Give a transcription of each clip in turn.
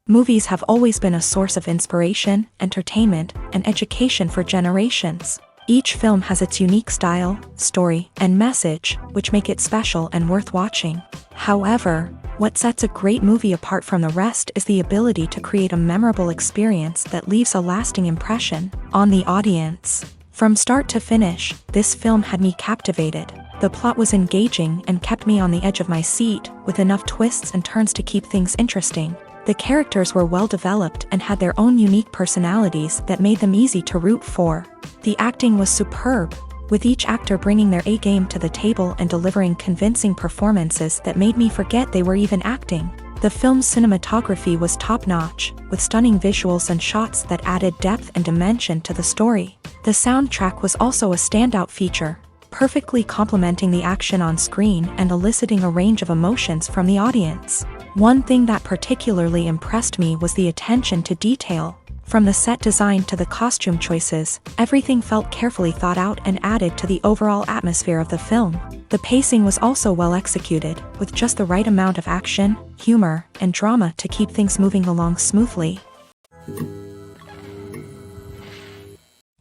Movies have always been a source of inspiration, entertainment, and education for generations. Each film has its unique style, story, and message, which make it special and worth watching. However, what sets a great movie apart from the rest is the ability to create a memorable experience that leaves a lasting impression on the audience. From start to finish, this film had me captivated. The plot was engaging and kept me on the edge of my seat, with enough twists and turns to keep things interesting. The characters were well developed and had their own unique personalities that made them easy to root for. The acting was superb, with each actor bringing their A-game to the table and delivering convincing performances that made me forget they were even acting. The film's cinematography was top-notch, with stunning visuals and shots that added depth and dimension to the story. The soundtrack was also a standout feature, perfectly complementing the action on screen and eliciting a range of emotions from the audience. One thing that particularly impressed me was the attention to detail. From the set design to the costume choices, everything felt carefully thought out and added to the overall atmosphere of the film. The pacing was also well executed, with just the right amount of action, humor, and drama to keep things moving along smoothly.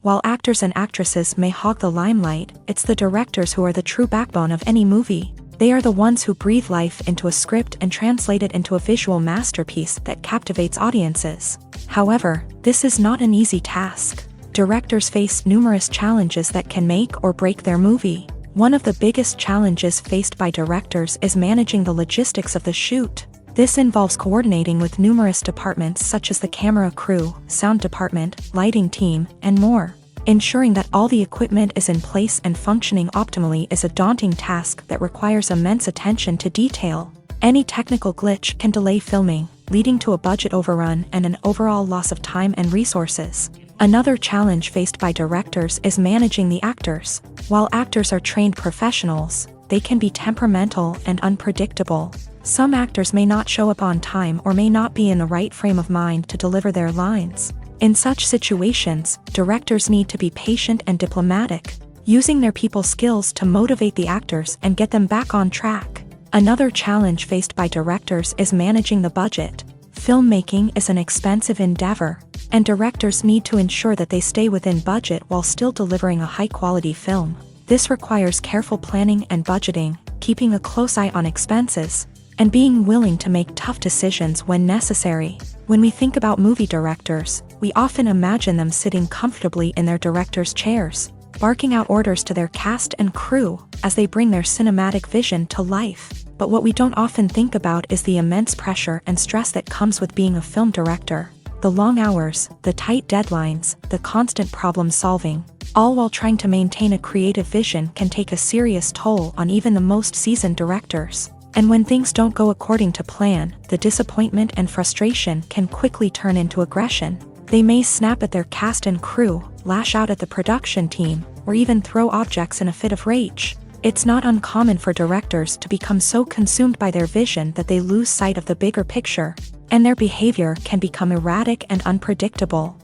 While actors and actresses may hog the limelight, it's the directors who are the true backbone of any movie. They are the ones who breathe life into a script and translate it into a visual masterpiece that captivates audiences. However, this is not an easy task. Directors face numerous challenges that can make or break their movie. One of the biggest challenges faced by directors is managing the logistics of the shoot. This involves coordinating with numerous departments such as the camera crew, sound department, lighting team, and more. Ensuring that all the equipment is in place and functioning optimally is a daunting task that requires immense attention to detail. Any technical glitch can delay filming, leading to a budget overrun and an overall loss of time and resources. Another challenge faced by directors is managing the actors. While actors are trained professionals, they can be temperamental and unpredictable. Some actors may not show up on time or may not be in the right frame of mind to deliver their lines. In such situations, directors need to be patient and diplomatic, using their people skills to motivate the actors and get them back on track. Another challenge faced by directors is managing the budget. Filmmaking is an expensive endeavor, and directors need to ensure that they stay within budget while still delivering a high-quality film. This requires careful planning and budgeting, keeping a close eye on expenses, and being willing to make tough decisions when necessary. When we think about movie directors, we often imagine them sitting comfortably in their director's chairs, barking out orders to their cast and crew as they bring their cinematic vision to life. But what we don't often think about is the immense pressure and stress that comes with being a film director. The long hours, the tight deadlines, the constant problem solving, all while trying to maintain a creative vision can take a serious toll on even the most seasoned directors. And when things don't go according to plan, the disappointment and frustration can quickly turn into aggression. They may snap at their cast and crew, lash out at the production team, or even throw objects in a fit of rage. It's not uncommon for directors to become so consumed by their vision that they lose sight of the bigger picture, and their behavior can become erratic and unpredictable.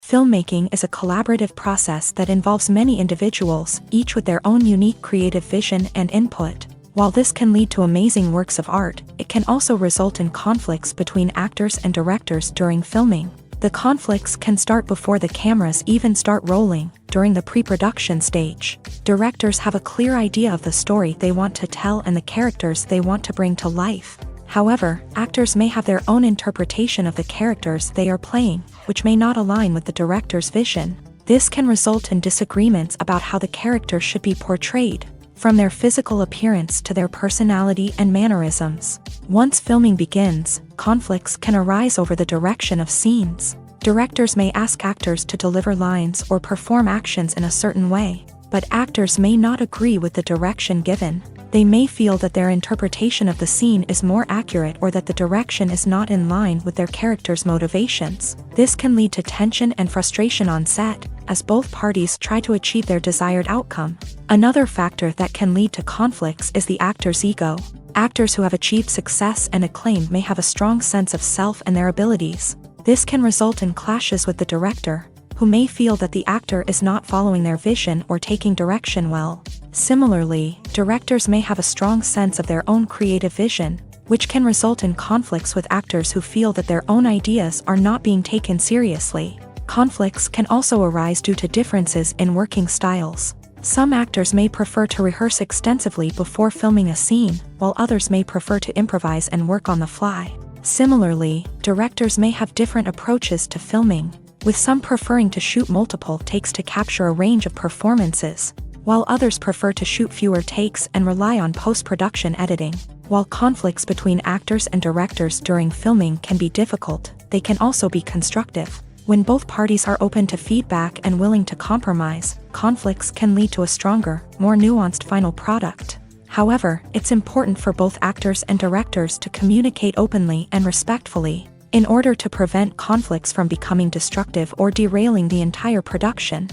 Filmmaking is a collaborative process that involves many individuals, each with their own unique creative vision and input. While this can lead to amazing works of art, it can also result in conflicts between actors and directors during filming. The conflicts can start before the cameras even start rolling, during the pre-production stage. Directors have a clear idea of the story they want to tell and the characters they want to bring to life. However, actors may have their own interpretation of the characters they are playing, which may not align with the director's vision. This can result in disagreements about how the character should be portrayed, from their physical appearance to their personality and mannerisms. Once filming begins, conflicts can arise over the direction of scenes. Directors may ask actors to deliver lines or perform actions in a certain way, but actors may not agree with the direction given. They may feel that their interpretation of the scene is more accurate or that the direction is not in line with their character's motivations. This can lead to tension and frustration on set, as both parties try to achieve their desired outcome. Another factor that can lead to conflicts is the actor's ego. Actors who have achieved success and acclaim may have a strong sense of self and their abilities. This can result in clashes with the director, who may feel that the actor is not following their vision or taking direction well. Similarly, directors may have a strong sense of their own creative vision, which can result in conflicts with actors who feel that their own ideas are not being taken seriously. Conflicts can also arise due to differences in working styles. Some actors may prefer to rehearse extensively before filming a scene, while others may prefer to improvise and work on the fly. Similarly, directors may have different approaches to filming, with some preferring to shoot multiple takes to capture a range of performances, while others prefer to shoot fewer takes and rely on post-production editing. While conflicts between actors and directors during filming can be difficult, they can also be constructive. When both parties are open to feedback and willing to compromise, conflicts can lead to a stronger, more nuanced final product. However, it's important for both actors and directors to communicate openly and respectfully, in order to prevent conflicts from becoming destructive or derailing the entire production.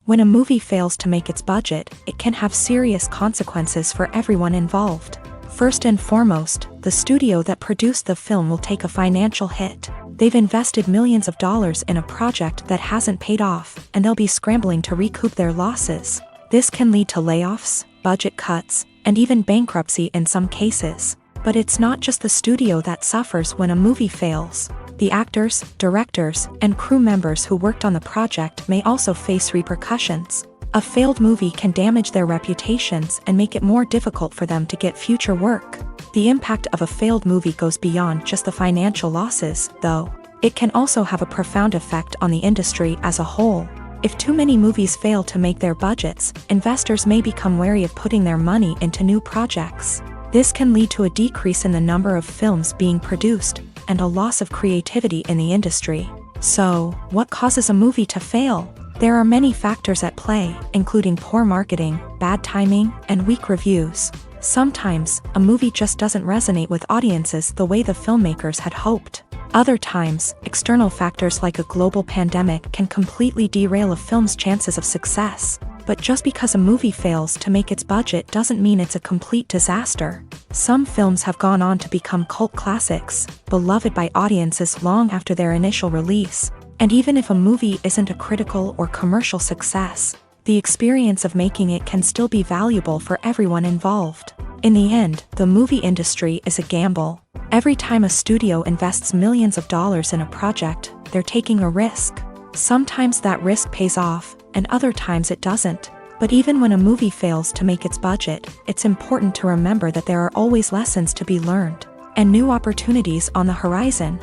When a movie fails to make its budget, it can have serious consequences for everyone involved. First and foremost, the studio that produced the film will take a financial hit. They've invested millions of dollars in a project that hasn't paid off, and they'll be scrambling to recoup their losses. This can lead to layoffs, budget cuts, and even bankruptcy in some cases. But it's not just the studio that suffers when a movie fails. The actors, directors, and crew members who worked on the project may also face repercussions. A failed movie can damage their reputations and make it more difficult for them to get future work. The impact of a failed movie goes beyond just the financial losses, though. It can also have a profound effect on the industry as a whole. If too many movies fail to make their budgets, investors may become wary of putting their money into new projects. This can lead to a decrease in the number of films being produced, and a loss of creativity in the industry. So, what causes a movie to fail? There are many factors at play, including poor marketing, bad timing, and weak reviews. Sometimes, a movie just doesn't resonate with audiences the way the filmmakers had hoped. Other times, external factors like a global pandemic can completely derail a film's chances of success. But just because a movie fails to make its budget doesn't mean it's a complete disaster. Some films have gone on to become cult classics, beloved by audiences long after their initial release. And even if a movie isn't a critical or commercial success, the experience of making it can still be valuable for everyone involved. In the end, the movie industry is a gamble. Every time a studio invests millions of dollars in a project, they're taking a risk. Sometimes that risk pays off, and other times it doesn't. But even when a movie fails to make its budget, it's important to remember that there are always lessons to be learned, and new opportunities on the horizon.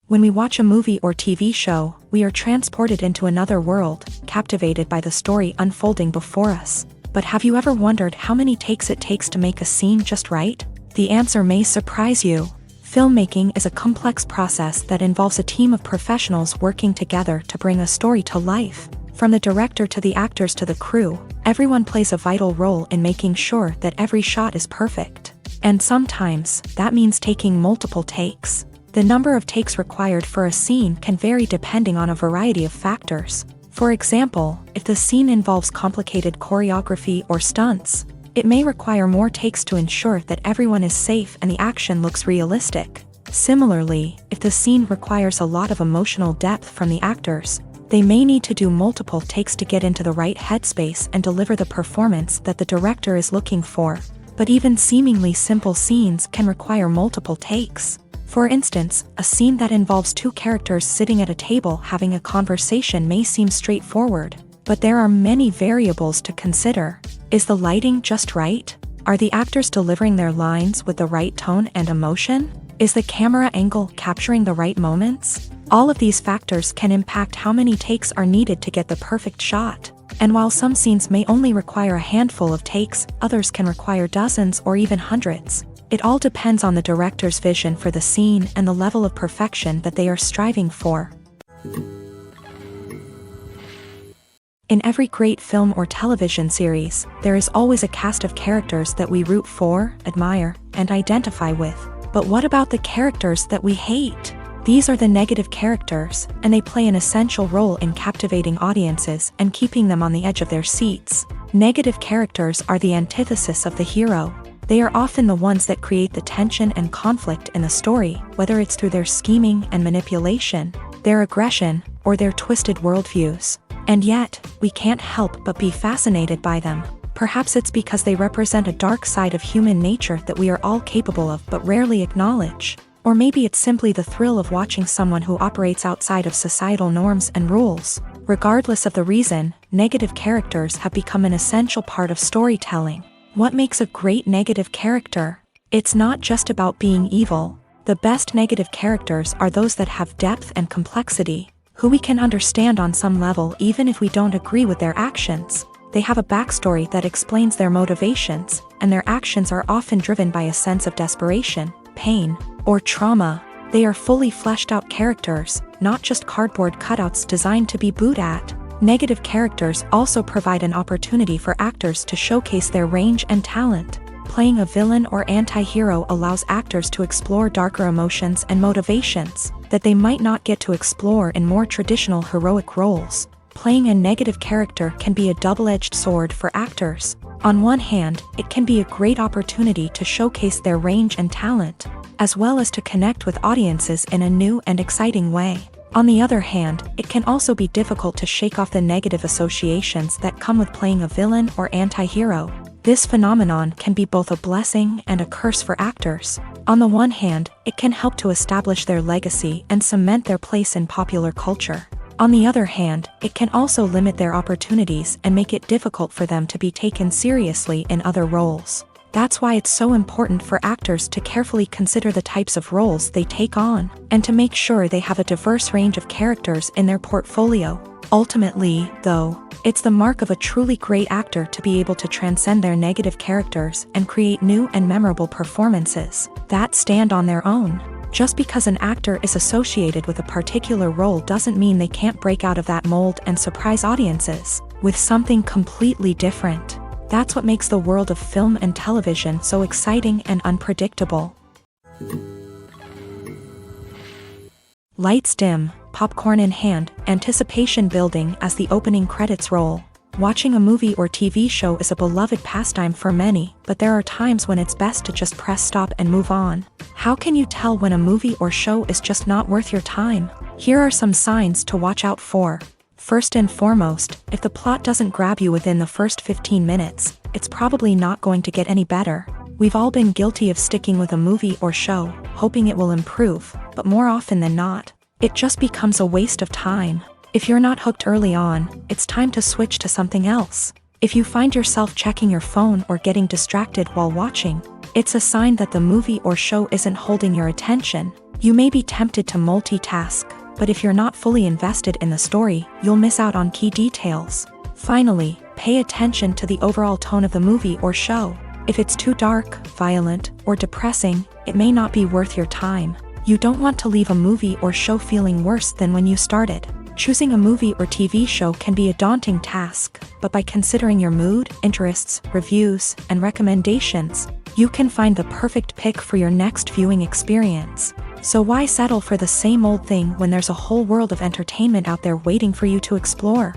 When we watch a movie or TV show, we are transported into another world, captivated by the story unfolding before us. But have you ever wondered how many takes it takes to make a scene just right? The answer may surprise you. Filmmaking is a complex process that involves a team of professionals working together to bring a story to life. From the director to the actors to the crew, everyone plays a vital role in making sure that every shot is perfect. And sometimes, that means taking multiple takes. The number of takes required for a scene can vary depending on a variety of factors. For example, if the scene involves complicated choreography or stunts, it may require more takes to ensure that everyone is safe and the action looks realistic. Similarly, if the scene requires a lot of emotional depth from the actors, they may need to do multiple takes to get into the right headspace and deliver the performance that the director is looking for. But even seemingly simple scenes can require multiple takes. For instance, a scene that involves two characters sitting at a table having a conversation may seem straightforward, but there are many variables to consider. Is the lighting just right? Are the actors delivering their lines with the right tone and emotion? Is the camera angle capturing the right moments? All of these factors can impact how many takes are needed to get the perfect shot. And while some scenes may only require a handful of takes, others can require dozens or even hundreds. It all depends on the director's vision for the scene and the level of perfection that they are striving for. In every great film or television series, there is always a cast of characters that we root for, admire, and identify with. But what about the characters that we hate? These are the negative characters, and they play an essential role in captivating audiences and keeping them on the edge of their seats. Negative characters are the antithesis of the hero. They are often the ones that create the tension and conflict in the story, whether it's through their scheming and manipulation, their aggression, or their twisted worldviews. And yet, we can't help but be fascinated by them. Perhaps it's because they represent a dark side of human nature that we are all capable of but rarely acknowledge. Or maybe it's simply the thrill of watching someone who operates outside of societal norms and rules. Regardless of the reason, negative characters have become an essential part of storytelling. What makes a great negative character? It's not just about being evil. The best negative characters are those that have depth and complexity, who we can understand on some level even if we don't agree with their actions. They have a backstory that explains their motivations, and their actions are often driven by a sense of desperation, pain, or trauma. They are fully fleshed out characters, not just cardboard cutouts designed to be booed at. Negative characters also provide an opportunity for actors to showcase their range and talent. Playing a villain or anti-hero allows actors to explore darker emotions and motivations that they might not get to explore in more traditional heroic roles. Playing a negative character can be a double-edged sword for actors. On one hand, it can be a great opportunity to showcase their range and talent, as well as to connect with audiences in a new and exciting way. On the other hand, it can also be difficult to shake off the negative associations that come with playing a villain or anti-hero. This phenomenon can be both a blessing and a curse for actors. On the one hand, it can help to establish their legacy and cement their place in popular culture. On the other hand, it can also limit their opportunities and make it difficult for them to be taken seriously in other roles. That's why it's so important for actors to carefully consider the types of roles they take on, and to make sure they have a diverse range of characters in their portfolio. Ultimately, though, it's the mark of a truly great actor to be able to transcend their negative characters and create new and memorable performances that stand on their own. Just because an actor is associated with a particular role doesn't mean they can't break out of that mold and surprise audiences with something completely different. That's what makes the world of film and television so exciting and unpredictable. Lights dim, popcorn in hand, anticipation building as the opening credits roll. Watching a movie or TV show is a beloved pastime for many, but there are times when it's best to just press stop and move on. How can you tell when a movie or show is just not worth your time? Here are some signs to watch out for. First and foremost, if the plot doesn't grab you within the first 15 minutes, it's probably not going to get any better. We've all been guilty of sticking with a movie or show, hoping it will improve, but more often than not, it just becomes a waste of time. If you're not hooked early on, it's time to switch to something else. If you find yourself checking your phone or getting distracted while watching, it's a sign that the movie or show isn't holding your attention. You may be tempted to multitask, but if you're not fully invested in the story, you'll miss out on key details. Finally, pay attention to the overall tone of the movie or show. If it's too dark, violent, or depressing, it may not be worth your time. You don't want to leave a movie or show feeling worse than when you started. Choosing a movie or TV show can be a daunting task, but by considering your mood, interests, reviews, and recommendations, you can find the perfect pick for your next viewing experience. So why settle for the same old thing when there's a whole world of entertainment out there waiting for you to explore?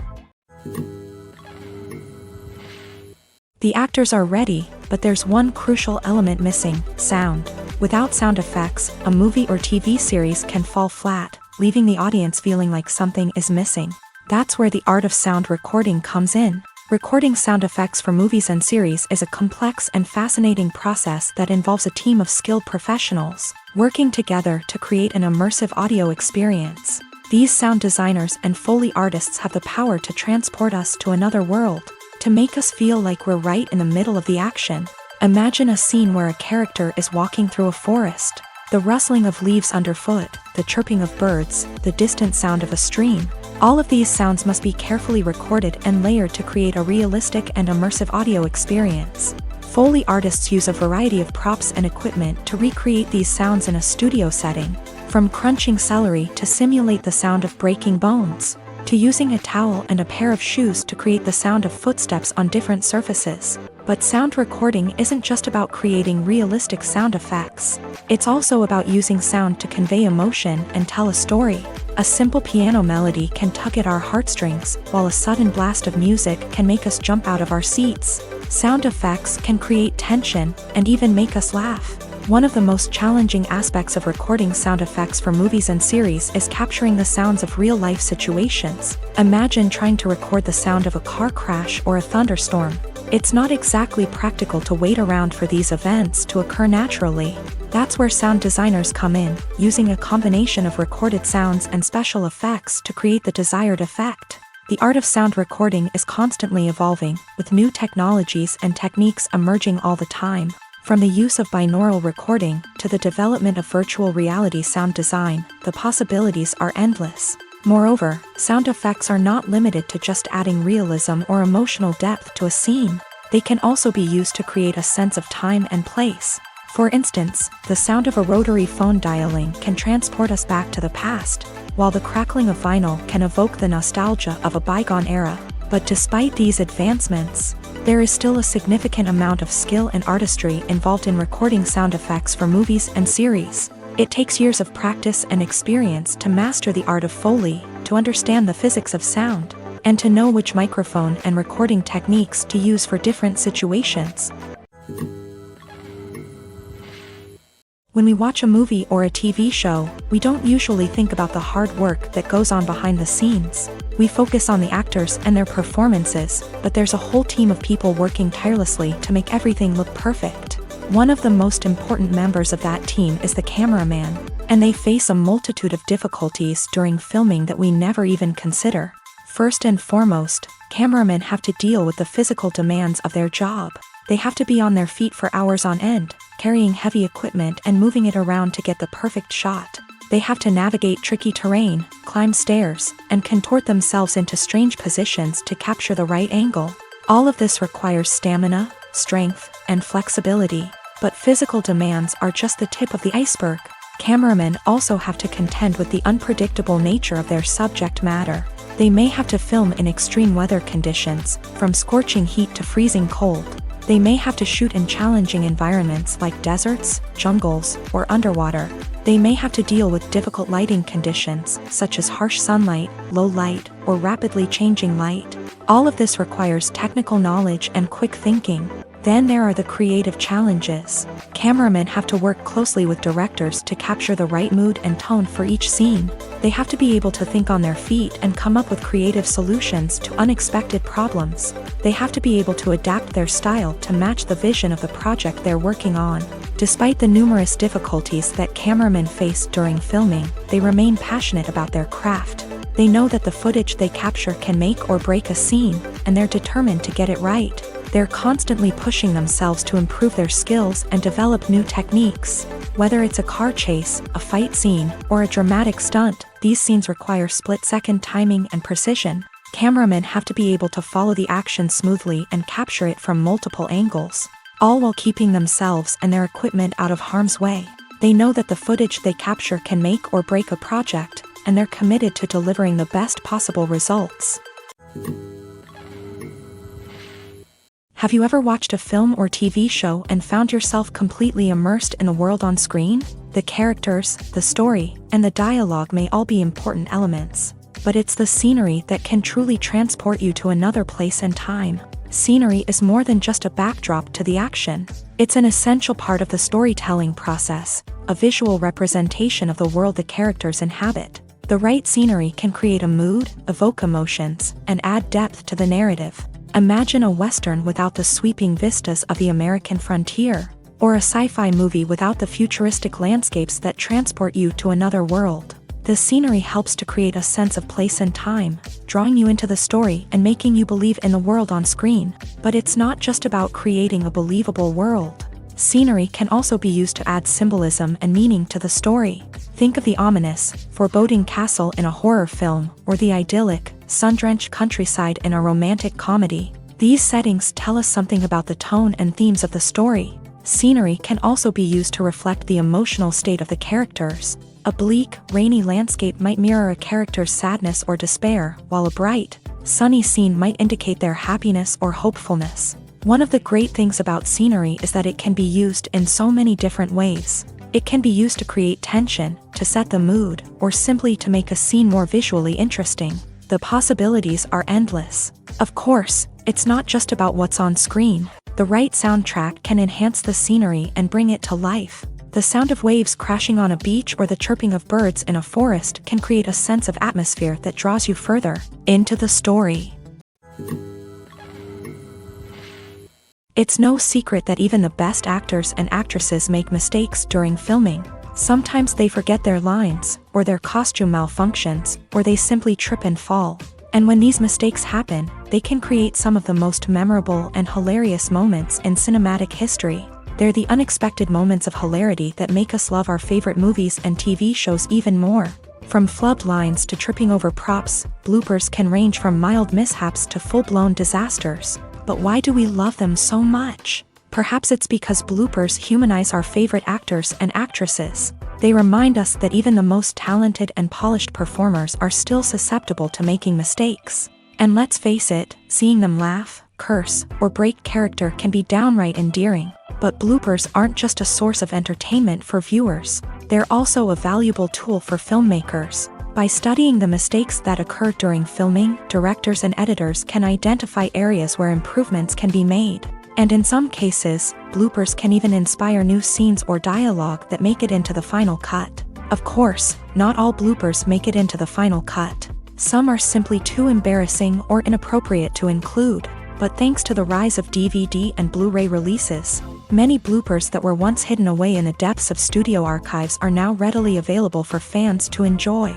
The actors are ready, but there's one crucial element missing: sound. Without sound effects, a movie or TV series can fall flat, leaving the audience feeling like something is missing. That's where the art of sound recording comes in. Recording sound effects for movies and series is a complex and fascinating process that involves a team of skilled professionals. working together to create an immersive audio experience. These sound designers and Foley artists have the power to transport us to another world, to make us feel like we're right in the middle of the action. Imagine a scene where a character is walking through a forest. The rustling of leaves underfoot, the chirping of birds, the distant sound of a stream. All of these sounds must be carefully recorded and layered to create a realistic and immersive audio experience. Foley artists use a variety of props and equipment to recreate these sounds in a studio setting, from crunching celery to simulate the sound of breaking bones, to using a towel and a pair of shoes to create the sound of footsteps on different surfaces. But sound recording isn't just about creating realistic sound effects. It's also about using sound to convey emotion and tell a story. A simple piano melody can tug at our heartstrings, while a sudden blast of music can make us jump out of our seats. Sound effects can create tension and even make us laugh. One of the most challenging aspects of recording sound effects for movies and series is capturing the sounds of real-life situations. Imagine trying to record the sound of a car crash or a thunderstorm. It's not exactly practical to wait around for these events to occur naturally. That's where sound designers come in, using a combination of recorded sounds and special effects to create the desired effect. The art of sound recording is constantly evolving, with new technologies and techniques emerging all the time. From the use of binaural recording to the development of virtual reality sound design, the possibilities are endless. Moreover, sound effects are not limited to just adding realism or emotional depth to a scene. They can also be used to create a sense of time and place. For instance, the sound of a rotary phone dialing can transport us back to the past, while the crackling of vinyl can evoke the nostalgia of a bygone era. But despite these advancements, there is still a significant amount of skill and artistry involved in recording sound effects for movies and series. It takes years of practice and experience to master the art of Foley, to understand the physics of sound, and to know which microphone and recording techniques to use for different situations. When we watch a movie or a TV show, we don't usually think about the hard work that goes on behind the scenes. We focus on the actors and their performances, but there's a whole team of people working tirelessly to make everything look perfect. One of the most important members of that team is the cameraman, and they face a multitude of difficulties during filming that we never even consider. First and foremost, cameramen have to deal with the physical demands of their job. They have to be on their feet for hours on end, carrying heavy equipment and moving it around to get the perfect shot. They have to navigate tricky terrain, climb stairs, and contort themselves into strange positions to capture the right angle. All of this requires stamina, strength, and flexibility. But physical demands are just the tip of the iceberg. Cameramen also have to contend with the unpredictable nature of their subject matter. They may have to film in extreme weather conditions, from scorching heat to freezing cold. They may have to shoot in challenging environments like deserts, jungles, or underwater. They may have to deal with difficult lighting conditions, such as harsh sunlight, low light, or rapidly changing light. All of this requires technical knowledge and quick thinking. Then there are the creative challenges. Cameramen have to work closely with directors to capture the right mood and tone for each scene. They have to be able to think on their feet and come up with creative solutions to unexpected problems. They have to be able to adapt their style to match the vision of the project they're working on. Despite the numerous difficulties that cameramen face during filming, they remain passionate about their craft. They know that the footage they capture can make or break a scene, and they're determined to get it right. They're constantly pushing themselves to improve their skills and develop new techniques. Whether it's a car chase, a fight scene, or a dramatic stunt, these scenes require split-second timing and precision. Cameramen have to be able to follow the action smoothly and capture it from multiple angles, all while keeping themselves and their equipment out of harm's way. They know that the footage they capture can make or break a project, and they're committed to delivering the best possible results. Have you ever watched a film or TV show and found yourself completely immersed in the world on screen? The characters, the story, and the dialogue may all be important elements, but it's the scenery that can truly transport you to another place and time. Scenery is more than just a backdrop to the action. It's an essential part of the storytelling process, a visual representation of the world the characters inhabit. The right scenery can create a mood, evoke emotions, and add depth to the narrative. Imagine a Western without the sweeping vistas of the American frontier. or a sci-fi movie without the futuristic landscapes that transport you to another world. The scenery helps to create a sense of place and time, drawing you into the story and making you believe in the world on screen. But it's not just about creating a believable world. Scenery can also be used to add symbolism and meaning to the story. Think of the ominous, foreboding castle in a horror film, or the idyllic, sun-drenched countryside in a romantic comedy. These settings tell us something about the tone and themes of the story. Scenery can also be used to reflect the emotional state of the characters. A bleak, rainy landscape might mirror a character's sadness or despair, while a bright, sunny scene might indicate their happiness or hopefulness. One of the great things about scenery is that it can be used in so many different ways. It can be used to create tension, to set the mood, or simply to make a scene more visually interesting. The possibilities are endless. Of course, it's not just about what's on screen. The right soundtrack can enhance the scenery and bring it to life. The sound of waves crashing on a beach or the chirping of birds in a forest can create a sense of atmosphere that draws you further into the story. It's no secret that even the best actors and actresses make mistakes during filming. Sometimes they forget their lines, or their costume malfunctions, or they simply trip and fall. And when these mistakes happen, they can create some of the most memorable and hilarious moments in cinematic history. They're the unexpected moments of hilarity that make us love our favorite movies and TV shows even more. From flubbed lines to tripping over props, bloopers can range from mild mishaps to full-blown disasters. But why do we love them so much? Perhaps it's because bloopers humanize our favorite actors and actresses. They remind us that even the most talented and polished performers are still susceptible to making mistakes. And let's face it, seeing them laugh, curse, or break character can be downright endearing. But bloopers aren't just a source of entertainment for viewers. They're also a valuable tool for filmmakers. By studying the mistakes that occur during filming, directors and editors can identify areas where improvements can be made. And in some cases, bloopers can even inspire new scenes or dialogue that make it into the final cut. Of course, not all bloopers make it into the final cut. Some are simply too embarrassing or inappropriate to include. But thanks to the rise of DVD and Blu-ray releases, many bloopers that were once hidden away in the depths of studio archives are now readily available for fans to enjoy.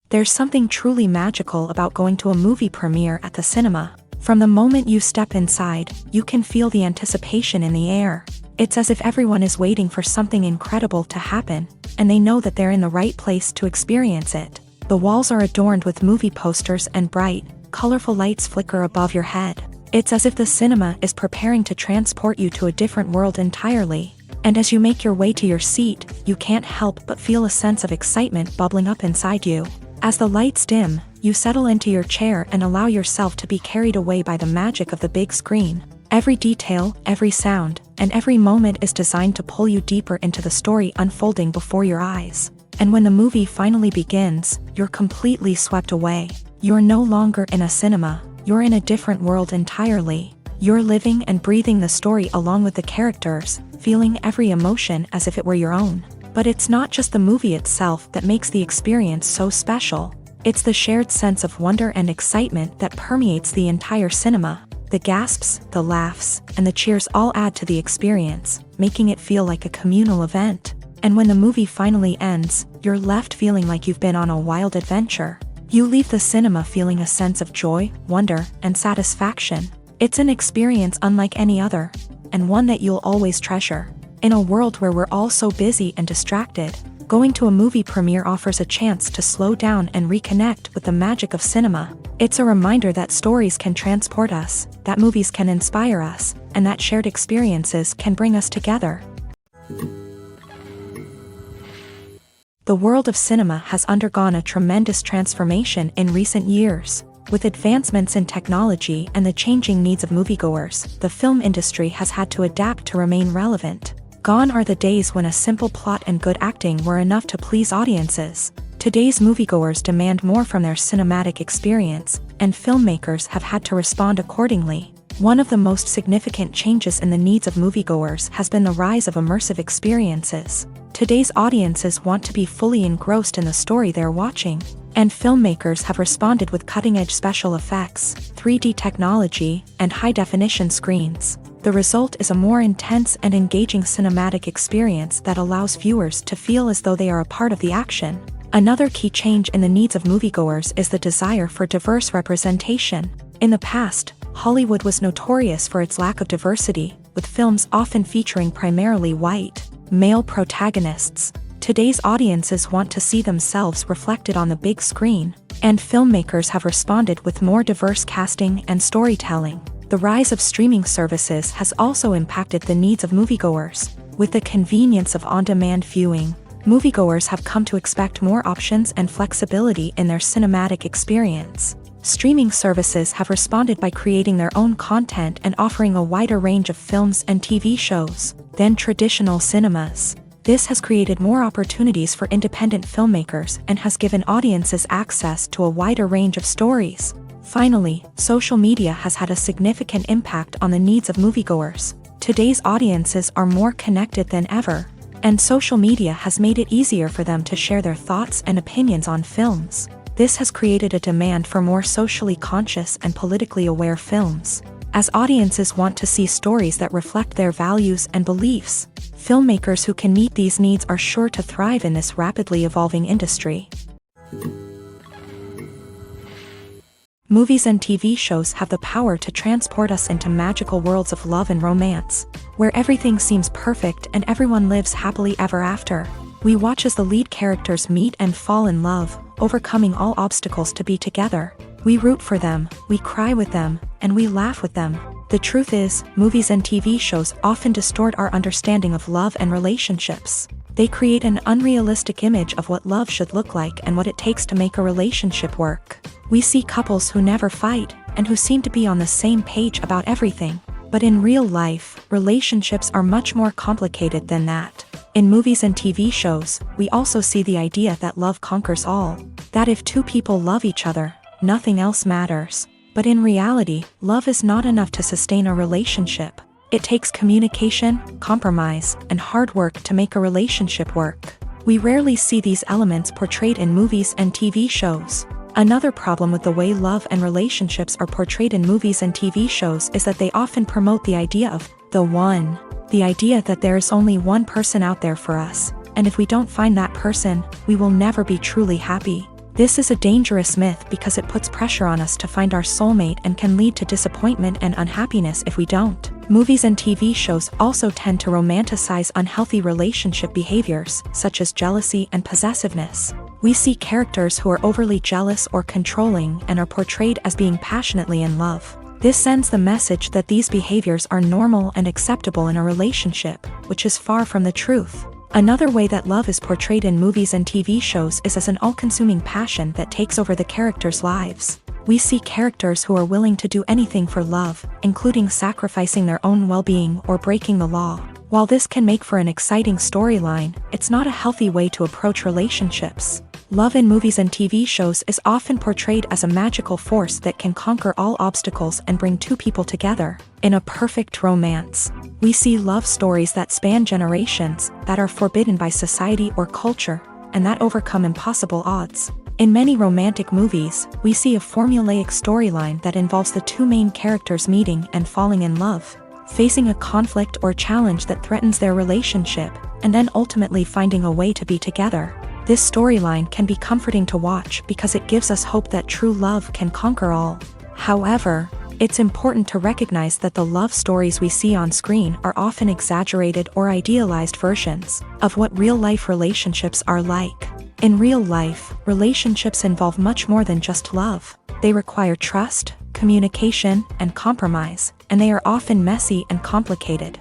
There's something truly magical about going to a movie premiere at the cinema. From the moment you step inside, you can feel the anticipation in the air. It's as if everyone is waiting for something incredible to happen, and they know that they're in the right place to experience it. The walls are adorned with movie posters and bright, colorful lights flicker above your head. It's as if the cinema is preparing to transport you to a different world entirely. And as you make your way to your seat, you can't help but feel a sense of excitement bubbling up inside you. As the lights dim, you settle into your chair and allow yourself to be carried away by the magic of the big screen. Every detail, every sound, and every moment is designed to pull you deeper into the story unfolding before your eyes. And when the movie finally begins, you're completely swept away. You're no longer in a cinema, you're in a different world entirely. You're living and breathing the story along with the characters, feeling every emotion as if it were your own. But it's not just the movie itself that makes the experience so special. It's the shared sense of wonder and excitement that permeates the entire cinema. The gasps, the laughs, and the cheers all add to the experience, making it feel like a communal event. And when the movie finally ends, you're left feeling like you've been on a wild adventure. You leave the cinema feeling a sense of joy, wonder, and satisfaction. It's an experience unlike any other, and one that you'll always treasure. In a world where we're all so busy and distracted, going to a movie premiere offers a chance to slow down and reconnect with the magic of cinema. It's a reminder that stories can transport us, that movies can inspire us, and that shared experiences can bring us together. The world of cinema has undergone a tremendous transformation in recent years. With advancements in technology and the changing needs of moviegoers, the film industry has had to adapt to remain relevant. Gone are the days when a simple plot and good acting were enough to please audiences. Today's moviegoers demand more from their cinematic experience, and filmmakers have had to respond accordingly. One of the most significant changes in the needs of moviegoers has been the rise of immersive experiences. Today's audiences want to be fully engrossed in the story they're watching, and filmmakers have responded with cutting-edge special effects, 3D technology, and high-definition screens. The result is a more intense and engaging cinematic experience that allows viewers to feel as though they are a part of the action. Another key change in the needs of moviegoers is the desire for diverse representation. In the past, Hollywood was notorious for its lack of diversity, with films often featuring primarily white, male protagonists. Today's audiences want to see themselves reflected on the big screen, and filmmakers have responded with more diverse casting and storytelling. The rise of streaming services has also impacted the needs of moviegoers. With the convenience of on-demand viewing, moviegoers have come to expect more options and flexibility in their cinematic experience. Streaming services have responded by creating their own content and offering a wider range of films and TV shows than traditional cinemas. This has created more opportunities for independent filmmakers and has given audiences access to a wider range of stories. Finally, social media has had a significant impact on the needs of moviegoers. Today's audiences are more connected than ever, and social media has made it easier for them to share their thoughts and opinions on films. This has created a demand for more socially conscious and politically aware films. As audiences want to see stories that reflect their values and beliefs, filmmakers who can meet these needs are sure to thrive in this rapidly evolving industry. Movies and TV shows have the power to transport us into magical worlds of love and romance, where everything seems perfect and everyone lives happily ever after. We watch as the lead characters meet and fall in love, overcoming all obstacles to be together. We root for them, we cry with them, and we laugh with them. The truth is, movies and TV shows often distort our understanding of love and relationships. They create an unrealistic image of what love should look like and what it takes to make a relationship work. We see couples who never fight, and who seem to be on the same page about everything. But in real life, relationships are much more complicated than that. In movies and TV shows, we also see the idea that love conquers all. That if two people love each other, nothing else matters. But in reality, love is not enough to sustain a relationship. It takes communication, compromise, and hard work to make a relationship work. We rarely see these elements portrayed in movies and TV shows. Another problem with the way love and relationships are portrayed in movies and TV shows is that they often promote the idea of the one. The idea that there is only one person out there for us, and if we don't find that person, we will never be truly happy. This is a dangerous myth because it puts pressure on us to find our soulmate and can lead to disappointment and unhappiness if we don't. Movies and TV shows also tend to romanticize unhealthy relationship behaviors, such as jealousy and possessiveness. We see characters who are overly jealous or controlling and are portrayed as being passionately in love. This sends the message that these behaviors are normal and acceptable in a relationship, which is far from the truth. Another way that love is portrayed in movies and TV shows is as an all-consuming passion that takes over the characters' lives. We see characters who are willing to do anything for love, including sacrificing their own well-being or breaking the law. While this can make for an exciting storyline, it's not a healthy way to approach relationships. Love in movies and TV shows is often portrayed as a magical force that can conquer all obstacles and bring two people together in a perfect romance. We see love stories that span generations, that are forbidden by society or culture, and that overcome impossible odds. In many romantic movies, we see a formulaic storyline that involves the two main characters meeting and falling in love, facing a conflict or challenge that threatens their relationship, and then ultimately finding a way to be together. This storyline can be comforting to watch because it gives us hope that true love can conquer all. However, it's important to recognize that the love stories we see on screen are often exaggerated or idealized versions of what real-life relationships are like. In real life, relationships involve much more than just love. They require trust, communication, and compromise, and they are often messy and complicated.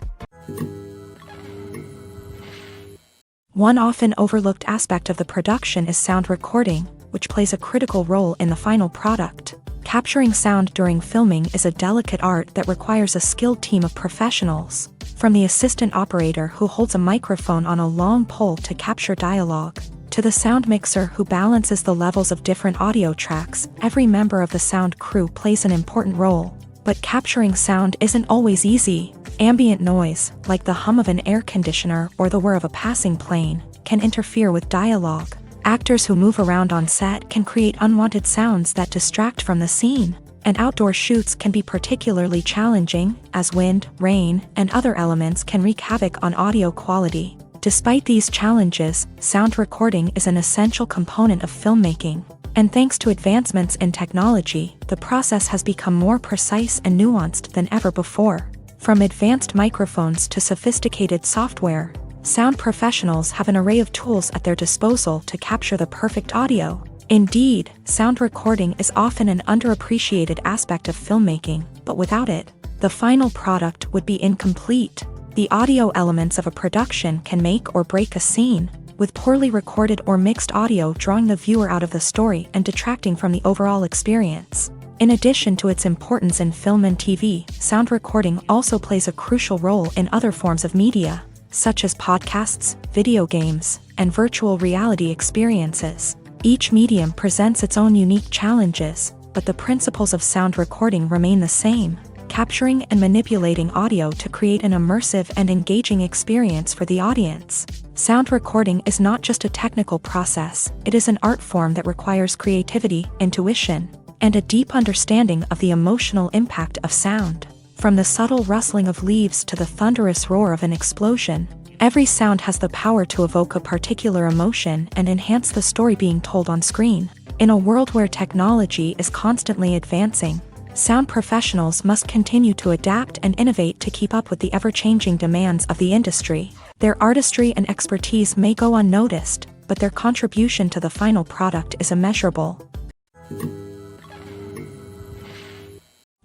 One often overlooked aspect of the production is sound recording, which plays a critical role in the final product. Capturing sound during filming is a delicate art that requires a skilled team of professionals, from the assistant operator who holds a microphone on a long pole to capture dialogue, to the sound mixer who balances the levels of different audio tracks. Every member of the sound crew plays an important role. But capturing sound isn't always easy. Ambient noise, like the hum of an air conditioner or the whir of a passing plane, can interfere with dialogue. Actors who move around on set can create unwanted sounds that distract from the scene. And outdoor shoots can be particularly challenging, as wind, rain, and other elements can wreak havoc on audio quality. Despite these challenges, sound recording is an essential component of filmmaking. And thanks to advancements in technology, the process has become more precise and nuanced than ever before. From advanced microphones to sophisticated software, sound professionals have an array of tools at their disposal to capture the perfect audio. Indeed, sound recording is often an underappreciated aspect of filmmaking, but without it, the final product would be incomplete. The audio elements of a production can make or break a scene, with poorly recorded or mixed audio drawing the viewer out of the story and detracting from the overall experience. In addition to its importance in film and TV, sound recording also plays a crucial role in other forms of media, such as podcasts, video games, and virtual reality experiences. Each medium presents its own unique challenges, but the principles of sound recording remain the same, capturing and manipulating audio to create an immersive and engaging experience for the audience. Sound recording is not just a technical process, it is an art form that requires creativity, intuition, and a deep understanding of the emotional impact of sound. From the subtle rustling of leaves to the thunderous roar of an explosion, every sound has the power to evoke a particular emotion and enhance the story being told on screen. In a world where technology is constantly advancing, sound professionals must continue to adapt and innovate to keep up with the ever-changing demands of the industry. Their artistry and expertise may go unnoticed, but their contribution to the final product is immeasurable.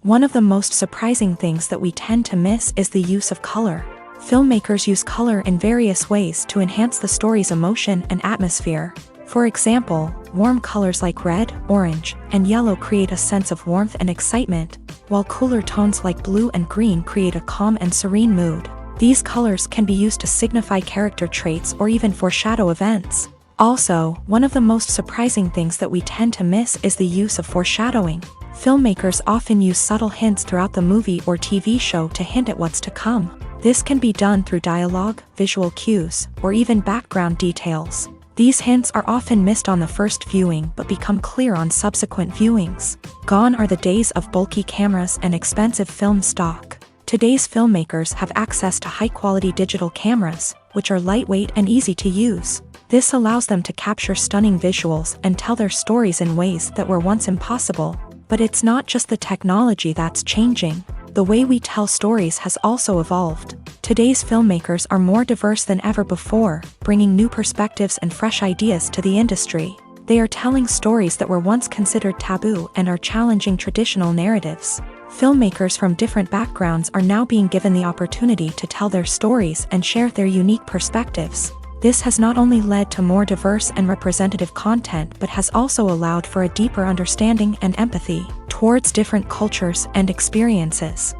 One of the most surprising things that we tend to miss is the use of color. Filmmakers use color in various ways to enhance the story's emotion and atmosphere. For example, warm colors like red, orange, and yellow create a sense of warmth and excitement, while cooler tones like blue and green create a calm and serene mood. These colors can be used to signify character traits or even foreshadow events. Also, one of the most surprising things that we tend to miss is the use of foreshadowing. Filmmakers often use subtle hints throughout the movie or TV show to hint at what's to come. This can be done through dialogue, visual cues, or even background details. These hints are often missed on the first viewing but become clear on subsequent viewings. Gone are the days of bulky cameras and expensive film stock. Today's filmmakers have access to high-quality digital cameras, which are lightweight and easy to use. This allows them to capture stunning visuals and tell their stories in ways that were once impossible. But it's not just the technology that's changing. The way we tell stories has also evolved. Today's filmmakers are more diverse than ever before, bringing new perspectives and fresh ideas to the industry. They are telling stories that were once considered taboo and are challenging traditional narratives. Filmmakers from different backgrounds are now being given the opportunity to tell their stories and share their unique perspectives. This has not only led to more diverse and representative content but has also allowed for a deeper understanding and empathy towards different cultures and experiences.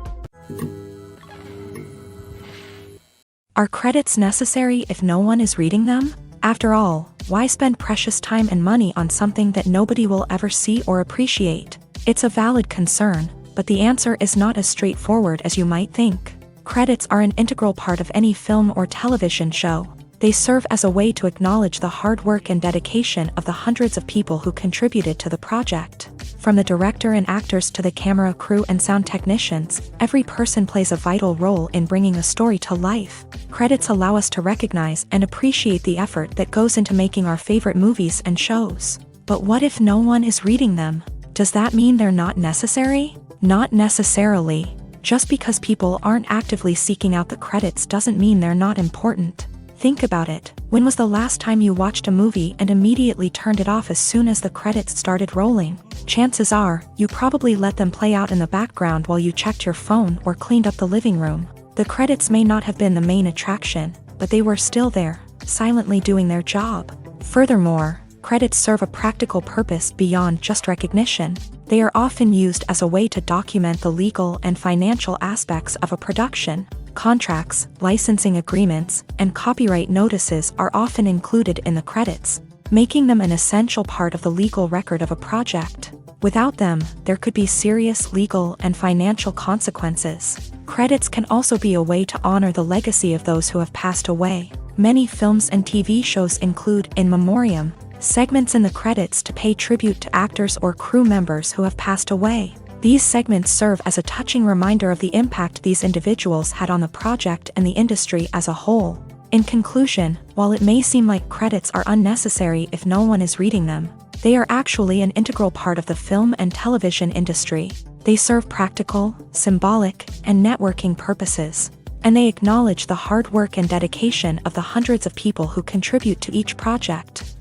Are credits necessary if no one is reading them? After all, why spend precious time and money on something that nobody will ever see or appreciate? It's a valid concern, but the answer is not as straightforward as you might think. Credits are an integral part of any film or television show. They serve as a way to acknowledge the hard work and dedication of the hundreds of people who contributed to the project. From the director and actors to the camera crew and sound technicians, every person plays a vital role in bringing a story to life. Credits allow us to recognize and appreciate the effort that goes into making our favorite movies and shows. But what if no one is reading them? Does that mean they're not necessary? Not necessarily. Just because people aren't actively seeking out the credits doesn't mean they're not important. Think about it. When was the last time you watched a movie and immediately turned it off as soon as the credits started rolling? Chances are, you probably let them play out in the background while you checked your phone or cleaned up the living room. The credits may not have been the main attraction, but they were still there, silently doing their job. Furthermore, credits serve a practical purpose beyond just recognition. They are often used as a way to document the legal and financial aspects of a production. Contracts, licensing agreements, and copyright notices are often included in the credits, making them an essential part of the legal record of a project. Without them, there could be serious legal and financial consequences. Credits can also be a way to honor the legacy of those who have passed away. Many films and TV shows include in memoriam segments in the credits to pay tribute to actors or crew members who have passed away. These segments serve as a touching reminder of the impact these individuals had on the project and the industry as a whole. In conclusion, while it may seem like credits are unnecessary if no one is reading them, they are actually an integral part of the film and television industry. They serve practical, symbolic, and networking purposes, and they acknowledge the hard work and dedication of the hundreds of people who contribute to each project.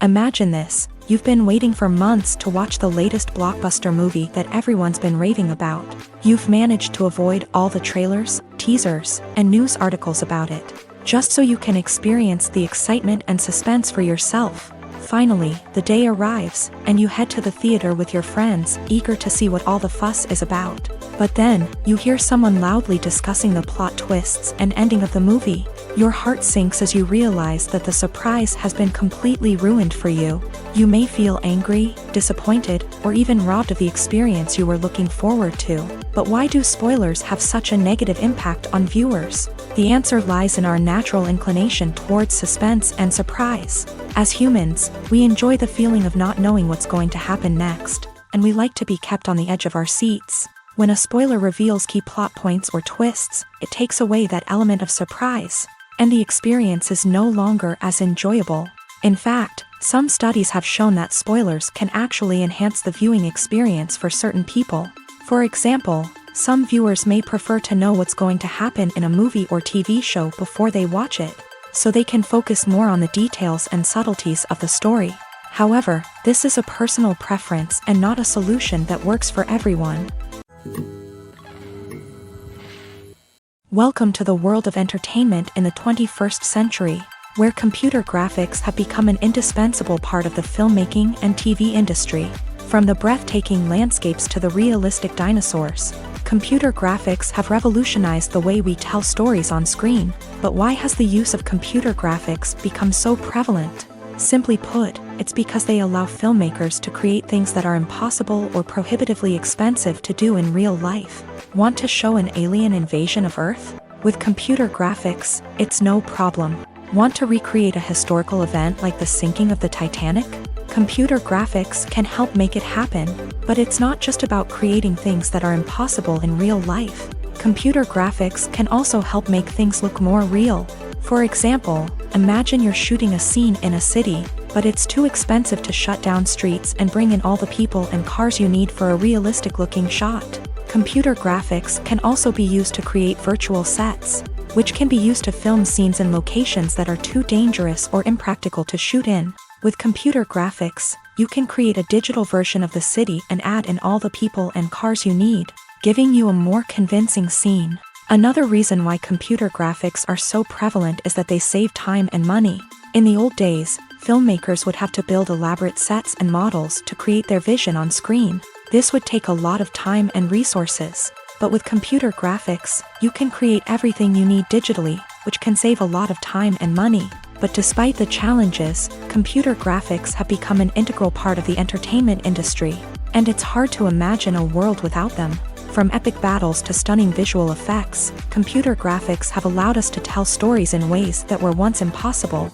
Imagine this: you've been waiting for months to watch the latest blockbuster movie that everyone's been raving about. You've managed to avoid all the trailers, teasers, and news articles about it, just so you can experience the excitement and suspense for yourself. Finally, the day arrives, and you head to the theater with your friends, eager to see what all the fuss is about. But then, you hear someone loudly discussing the plot twists and ending of the movie. Your heart sinks as you realize that the surprise has been completely ruined for you. You may feel angry, disappointed, or even robbed of the experience you were looking forward to. But why do spoilers have such a negative impact on viewers? The answer lies in our natural inclination towards suspense and surprise. As humans, we enjoy the feeling of not knowing what's going to happen next, and we like to be kept on the edge of our seats. When a spoiler reveals key plot points or twists, it takes away that element of surprise, and the experience is no longer as enjoyable. In fact, some studies have shown that spoilers can actually enhance the viewing experience for certain people. For example, some viewers may prefer to know what's going to happen in a movie or TV show before they watch it, so they can focus more on the details and subtleties of the story. However, this is a personal preference and not a solution that works for everyone. Welcome to the world of entertainment in the 21st century, where computer graphics have become an indispensable part of the filmmaking and TV industry. From the breathtaking landscapes to the realistic dinosaurs, computer graphics have revolutionized the way we tell stories on screen. But why has the use of computer graphics become so prevalent? Simply put, it's because they allow filmmakers to create things that are impossible or prohibitively expensive to do in real life. Want to show an alien invasion of Earth? With computer graphics, it's no problem. Want to recreate a historical event like the sinking of the Titanic? Computer graphics can help make it happen, but it's not just about creating things that are impossible in real life. Computer graphics can also help make things look more real. For example, imagine you're shooting a scene in a city, but it's too expensive to shut down streets and bring in all the people and cars you need for a realistic-looking shot. Computer graphics can also be used to create virtual sets, which can be used to film scenes in locations that are too dangerous or impractical to shoot in. With computer graphics, you can create a digital version of the city and add in all the people and cars you need, giving you a more convincing scene. Another reason why computer graphics are so prevalent is that they save time and money. In the old days, filmmakers would have to build elaborate sets and models to create their vision on screen. This would take a lot of time and resources. But with computer graphics, you can create everything you need digitally, which can save a lot of time and money. But despite the challenges, computer graphics have become an integral part of the entertainment industry, and it's hard to imagine a world without them. From epic battles to stunning visual effects, computer graphics have allowed us to tell stories in ways that were once impossible.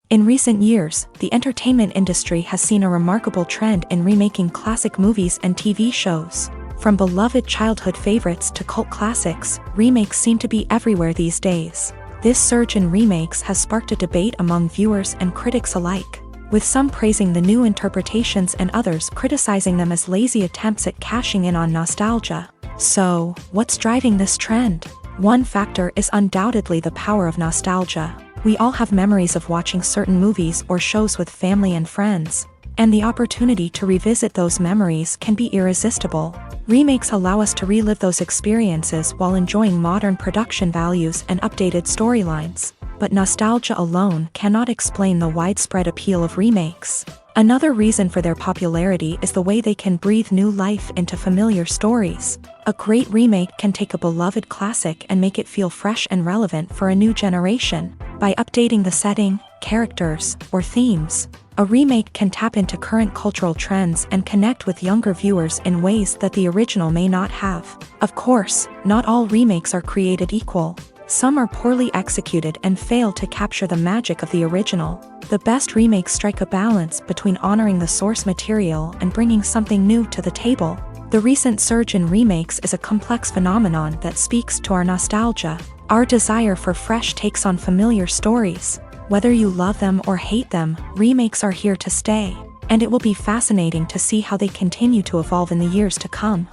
In recent years, the entertainment industry has seen a remarkable trend in remaking classic movies and TV shows. From beloved childhood favorites to cult classics, remakes seem to be everywhere these days. This surge in remakes has sparked a debate among viewers and critics alike, with some praising the new interpretations and others criticizing them as lazy attempts at cashing in on nostalgia. So, what's driving this trend? One factor is undoubtedly the power of nostalgia. We all have memories of watching certain movies or shows with family and friends, and the opportunity to revisit those memories can be irresistible. Remakes allow us to relive those experiences while enjoying modern production values and updated storylines. But nostalgia alone cannot explain the widespread appeal of remakes. Another reason for their popularity is the way they can breathe new life into familiar stories. A great remake can take a beloved classic and make it feel fresh and relevant for a new generation. By updating the setting, characters, or themes, a remake can tap into current cultural trends and connect with younger viewers in ways that the original may not have. Of course, not all remakes are created equal. Some are poorly executed and fail to capture the magic of the original. The best remakes strike a balance between honoring the source material and bringing something new to the table. The recent surge in remakes is a complex phenomenon that speaks to our nostalgia, our desire for fresh takes on familiar stories. Whether you love them or hate them, remakes are here to stay, and it will be fascinating to see how they continue to evolve in the years to come.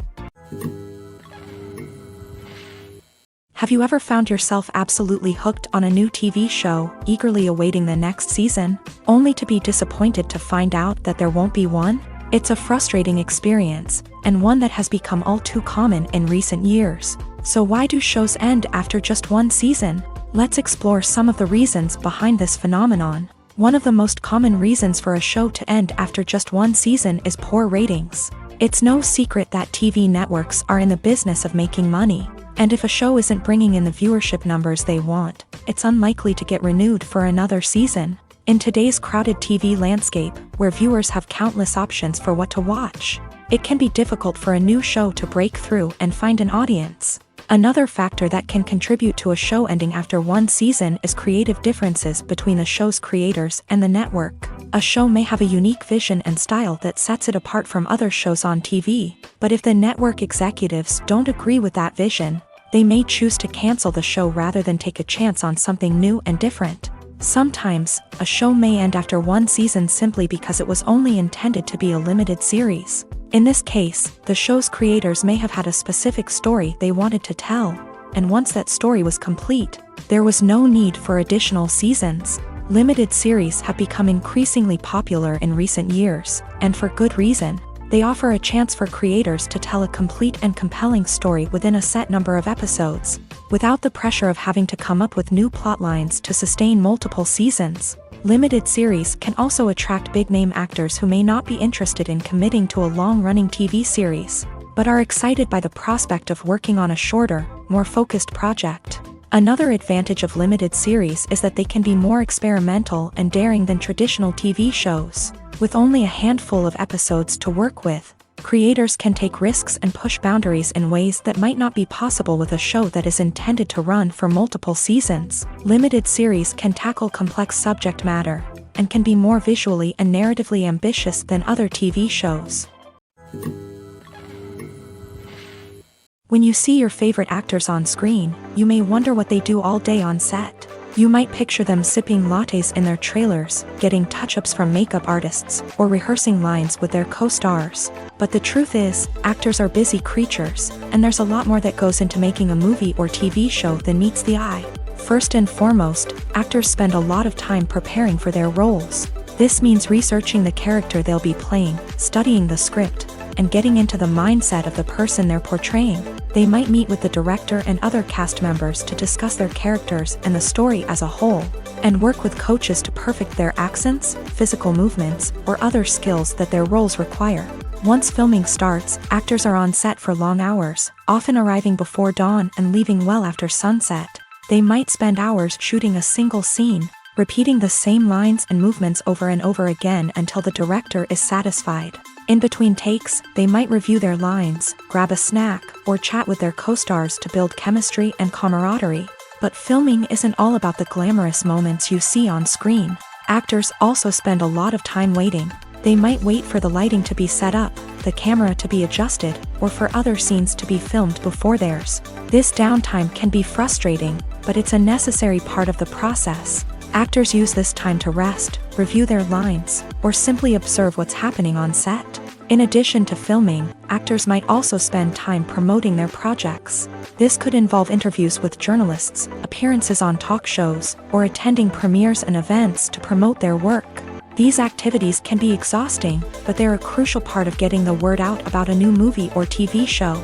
Have you ever found yourself absolutely hooked on a new TV show, eagerly awaiting the next season, only to be disappointed to find out that there won't be one? It's a frustrating experience, and one that has become all too common in recent years. So why do shows end after just one season? Let's explore some of the reasons behind this phenomenon. One of the most common reasons for a show to end after just one season is poor ratings. It's no secret that TV networks are in the business of making money. And if a show isn't bringing in the viewership numbers they want, it's unlikely to get renewed for another season. In today's crowded TV landscape, where viewers have countless options for what to watch, it can be difficult for a new show to break through and find an audience. Another factor that can contribute to a show ending after one season is creative differences between the show's creators and the network. A show may have a unique vision and style that sets it apart from other shows on TV, but if the network executives don't agree with that vision, they may choose to cancel the show rather than take a chance on something new and different. Sometimes, a show may end after one season simply because it was only intended to be a limited series. In this case, the show's creators may have had a specific story they wanted to tell, and once that story was complete, there was no need for additional seasons. Limited series have become increasingly popular in recent years, and for good reason. They offer a chance for creators to tell a complete and compelling story within a set number of episodes, without the pressure of having to come up with new plotlines to sustain multiple seasons. Limited series can also attract big-name actors who may not be interested in committing to a long-running TV series, but are excited by the prospect of working on a shorter, more focused project. Another advantage of limited series is that they can be more experimental and daring than traditional TV shows. With only a handful of episodes to work with, creators can take risks and push boundaries in ways that might not be possible with a show that is intended to run for multiple seasons. Limited series can tackle complex subject matter, and can be more visually and narratively ambitious than other TV shows. When you see your favorite actors on screen, you may wonder what they do all day on set. You might picture them sipping lattes in their trailers, getting touch-ups from makeup artists, or rehearsing lines with their co-stars. But the truth is, actors are busy creatures, and there's a lot more that goes into making a movie or TV show than meets the eye. First and foremost, actors spend a lot of time preparing for their roles. This means researching the character they'll be playing, studying the script, and getting into the mindset of the person they're portraying. They might meet with the director and other cast members to discuss their characters and the story as a whole, and work with coaches to perfect their accents, physical movements, or other skills that their roles require. Once filming starts, actors are on set for long hours, often arriving before dawn and leaving well after sunset. They might spend hours shooting a single scene, repeating the same lines and movements over and over again until the director is satisfied. In between takes, they might review their lines, grab a snack, or chat with their co-stars to build chemistry and camaraderie. But filming isn't all about the glamorous moments you see on screen. Actors also spend a lot of time waiting. They might wait for the lighting to be set up, the camera to be adjusted, or for other scenes to be filmed before theirs. This downtime can be frustrating, but it's a necessary part of the process. Actors use this time to rest, review their lines, or simply observe what's happening on set. In addition to filming, actors might also spend time promoting their projects. This could involve interviews with journalists, appearances on talk shows, or attending premieres and events to promote their work. These activities can be exhausting, but they're a crucial part of getting the word out about a new movie or TV show.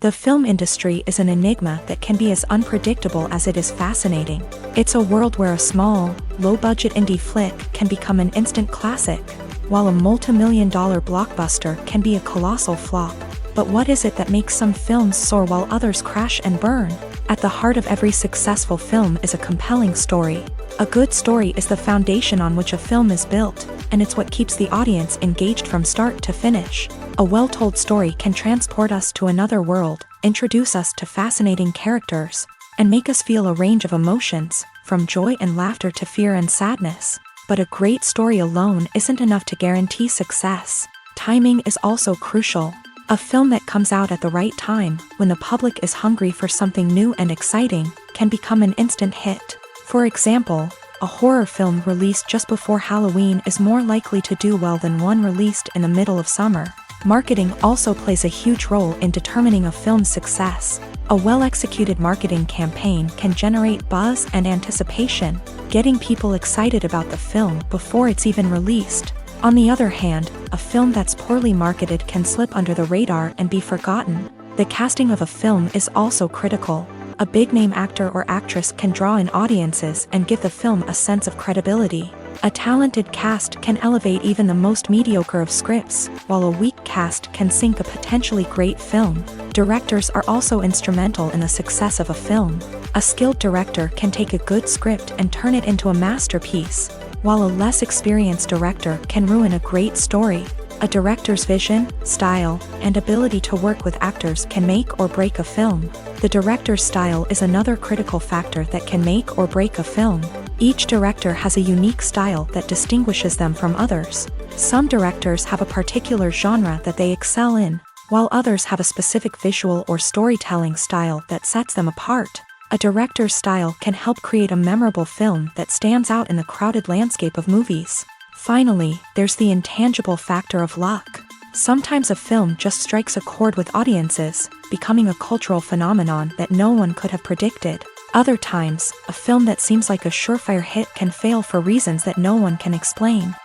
The film industry is an enigma that can be as unpredictable as it is fascinating. It's a world where a small, low-budget indie flick can become an instant classic, while a multi-million-dollar blockbuster can be a colossal flop. But what is it that makes some films soar while others crash and burn? At the heart of every successful film is a compelling story. A good story is the foundation on which a film is built, and it's what keeps the audience engaged from start to finish. A well-told story can transport us to another world, introduce us to fascinating characters, and make us feel a range of emotions, from joy and laughter to fear and sadness. But a great story alone isn't enough to guarantee success. Timing is also crucial. A film that comes out at the right time, when the public is hungry for something new and exciting, can become an instant hit. For example, a horror film released just before Halloween is more likely to do well than one released in the middle of summer. Marketing also plays a huge role in determining a film's success. A well-executed marketing campaign can generate buzz and anticipation, getting people excited about the film before it's even released. On the other hand, a film that's poorly marketed can slip under the radar and be forgotten. The casting of a film is also critical. A big-name actor or actress can draw in audiences and give the film a sense of credibility. A talented cast can elevate even the most mediocre of scripts, while a weak cast can sink a potentially great film. Directors are also instrumental in the success of a film. A skilled director can take a good script and turn it into a masterpiece, while a less experienced director can ruin a great story. A director's vision, style, and ability to work with actors can make or break a film. The director's style is another critical factor that can make or break a film. Each director has a unique style that distinguishes them from others. Some directors have a particular genre that they excel in, while others have a specific visual or storytelling style that sets them apart. A director's style can help create a memorable film that stands out in the crowded landscape of movies. Finally, there's the intangible factor of luck. Sometimes a film just strikes a chord with audiences, becoming a cultural phenomenon that no one could have predicted. Other times, a film that seems like a surefire hit can fail for reasons that no one can explain.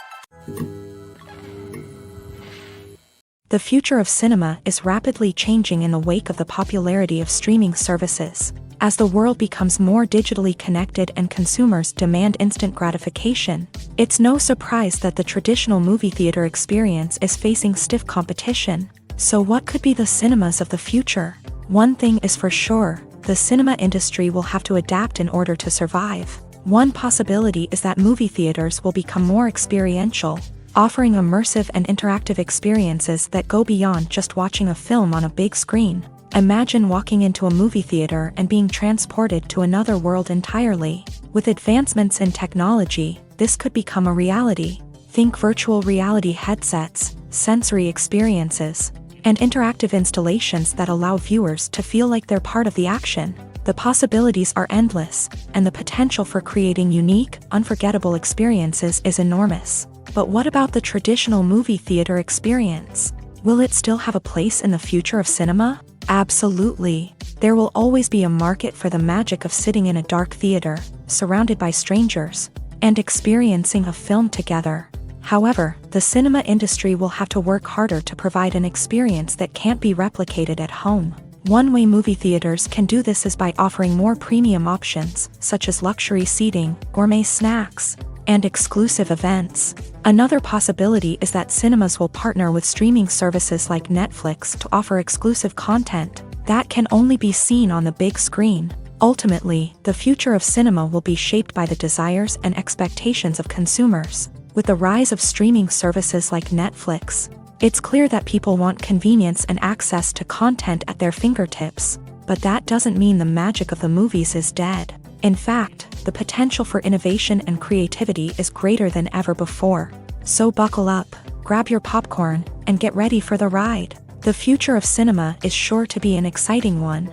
The future of cinema is rapidly changing in the wake of the popularity of streaming services. As the world becomes more digitally connected and consumers demand instant gratification, it's no surprise that the traditional movie theater experience is facing stiff competition. So what could be the cinemas of the future? One thing is for sure, the cinema industry will have to adapt in order to survive. One possibility is that movie theaters will become more experiential, offering immersive and interactive experiences that go beyond just watching a film on a big screen. Imagine walking into a movie theater and being transported to another world entirely. With advancements in technology, this could become a reality. Think virtual reality headsets, sensory experiences, and interactive installations that allow viewers to feel like they're part of the action. The possibilities are endless, and the potential for creating unique, unforgettable experiences is enormous. But what about the traditional movie theater experience? Will it still have a place in the future of cinema? Absolutely. There will always be a market for the magic of sitting in a dark theater, surrounded by strangers, and experiencing a film together. However, the cinema industry will have to work harder to provide an experience that can't be replicated at home. One way movie theaters can do this is by offering more premium options, such as luxury seating, gourmet snacks, and exclusive events. Another possibility is that cinemas will partner with streaming services like Netflix to offer exclusive content that can only be seen on the big screen. Ultimately, the future of cinema will be shaped by the desires and expectations of consumers. With the rise of streaming services like Netflix, it's clear that people want convenience and access to content at their fingertips. But that doesn't mean the magic of the movies is dead. In fact, the potential for innovation and creativity is greater than ever before. So buckle up, grab your popcorn, and get ready for the ride. The future of cinema is sure to be an exciting one.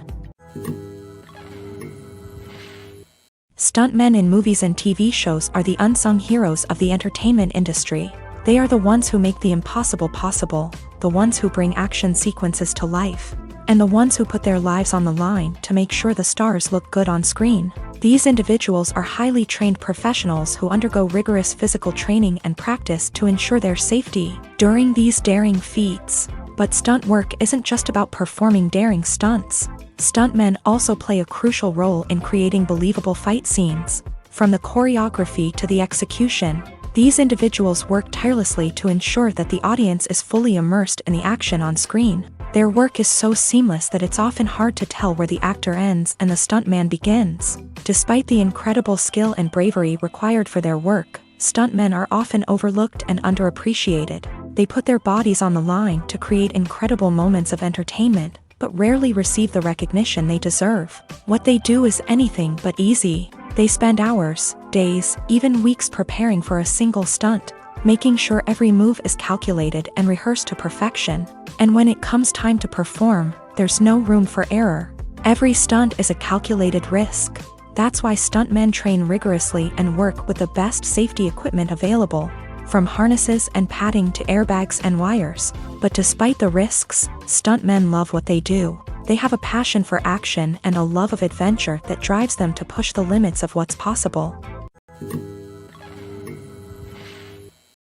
Stuntmen in movies and TV shows are the unsung heroes of the entertainment industry. They are the ones who make the impossible possible, the ones who bring action sequences to life, and the ones who put their lives on the line to make sure the stars look good on screen. These individuals are highly trained professionals who undergo rigorous physical training and practice to ensure their safety during these daring feats. But stunt work isn't just about performing daring stunts. Stuntmen also play a crucial role in creating believable fight scenes. From the choreography to the execution, these individuals work tirelessly to ensure that the audience is fully immersed in the action on screen. Their work is so seamless that it's often hard to tell where the actor ends and the stuntman begins. Despite the incredible skill and bravery required for their work, stuntmen are often overlooked and underappreciated. They put their bodies on the line to create incredible moments of entertainment, but rarely receive the recognition they deserve. What they do is anything but easy. They spend hours, days, even weeks preparing for a single stunt, making sure every move is calculated and rehearsed to perfection. And when it comes time to perform, there's no room for error. Every stunt is a calculated risk. That's why stuntmen train rigorously and work with the best safety equipment available, from harnesses and padding to airbags and wires. But despite the risks, stuntmen love what they do. They have a passion for action and a love of adventure that drives them to push the limits of what's possible.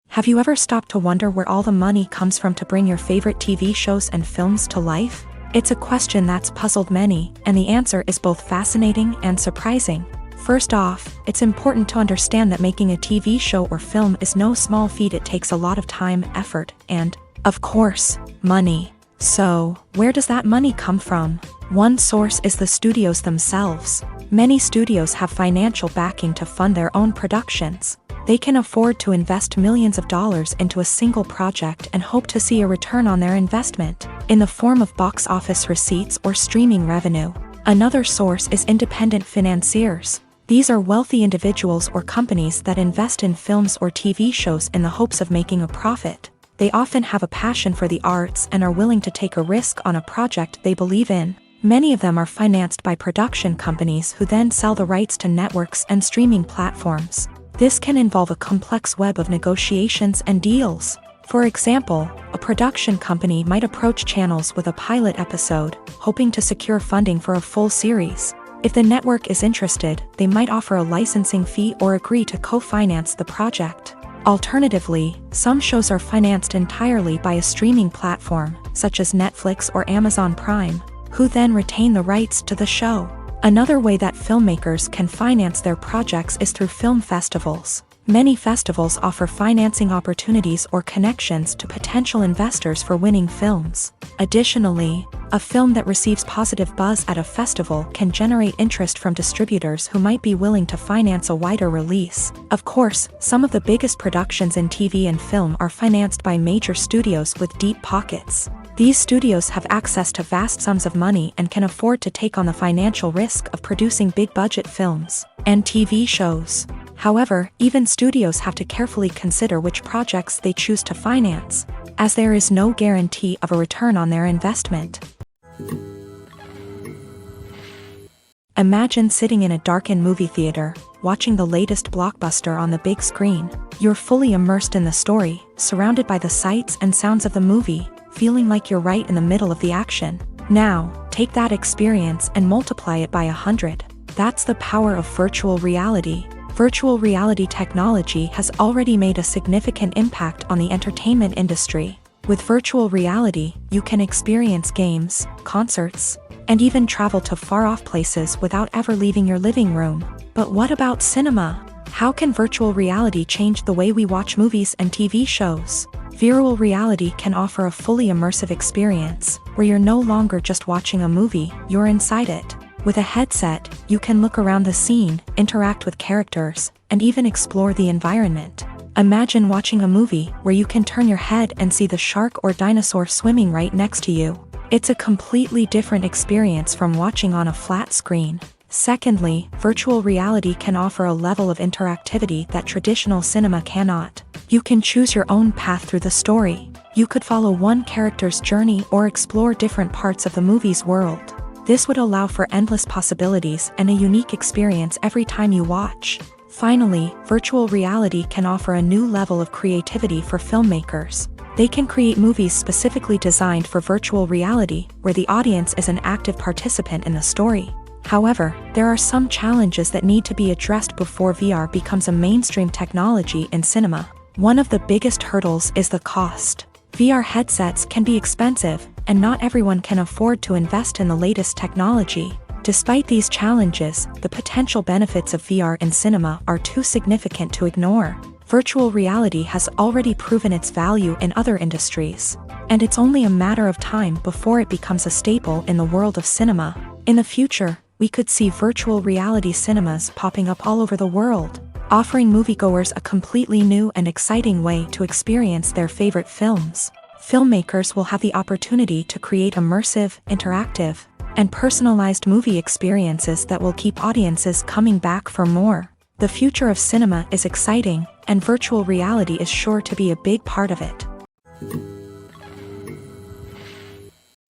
Have you ever stopped to wonder where all the money comes from to bring your favorite TV shows and films to life? It's a question that's puzzled many, and the answer is both fascinating and surprising. First off, it's important to understand that making a TV show or film is no small feat. It takes a lot of time, effort, and, of course, money. So, where does that money come from? One source is the studios themselves. Many studios have financial backing to fund their own productions. They can afford to invest millions of dollars into a single project and hope to see a return on their investment, in the form of box office receipts or streaming revenue. Another source is independent financiers. These are wealthy individuals or companies that invest in films or TV shows in the hopes of making a profit. They often have a passion for the arts and are willing to take a risk on a project they believe in. Many of them are financed by production companies who then sell the rights to networks and streaming platforms. This can involve a complex web of negotiations and deals. For example, a production company might approach channels with a pilot episode, hoping to secure funding for a full series. If the network is interested, they might offer a licensing fee or agree to co-finance the project. Alternatively, some shows are financed entirely by a streaming platform, such as Netflix or Amazon Prime, who then retain the rights to the show. Another way that filmmakers can finance their projects is through film festivals. Many festivals offer financing opportunities or connections to potential investors for winning films. Additionally, a film that receives positive buzz at a festival can generate interest from distributors who might be willing to finance a wider release. Of course, some of the biggest productions in TV and film are financed by major studios with deep pockets. These studios have access to vast sums of money and can afford to take on the financial risk of producing big-budget films and TV shows. However, even studios have to carefully consider which projects they choose to finance, as there is no guarantee of a return on their investment. Imagine sitting in a darkened movie theater, watching the latest blockbuster on the big screen. You're fully immersed in the story, surrounded by the sights and sounds of the movie, feeling like you're right in the middle of the action. Now, take that experience and multiply it by 100. That's the power of virtual reality. Virtual reality technology has already made a significant impact on the entertainment industry. With virtual reality, you can experience games, concerts, and even travel to far-off places without ever leaving your living room. But what about cinema? How can virtual reality change the way we watch movies and TV shows? Virtual reality can offer a fully immersive experience, where you're no longer just watching a movie, you're inside it. With a headset, you can look around the scene, interact with characters, and even explore the environment. Imagine watching a movie where you can turn your head and see the shark or dinosaur swimming right next to you. It's a completely different experience from watching on a flat screen. Secondly, virtual reality can offer a level of interactivity that traditional cinema cannot. You can choose your own path through the story. You could follow one character's journey or explore different parts of the movie's world. This would allow for endless possibilities and a unique experience every time you watch. Finally, virtual reality can offer a new level of creativity for filmmakers. They can create movies specifically designed for virtual reality, where the audience is an active participant in the story. However, there are some challenges that need to be addressed before VR becomes a mainstream technology in cinema. One of the biggest hurdles is the cost. VR headsets can be expensive, and not everyone can afford to invest in the latest technology. Despite these challenges, the potential benefits of VR in cinema are too significant to ignore. Virtual reality has already proven its value in other industries, and it's only a matter of time before it becomes a staple in the world of cinema. In the future, we could see virtual reality cinemas popping up all over the world, offering moviegoers a completely new and exciting way to experience their favorite films. Filmmakers will have the opportunity to create immersive, interactive, and personalized movie experiences that will keep audiences coming back for more. The future of cinema is exciting, and virtual reality is sure to be a big part of it.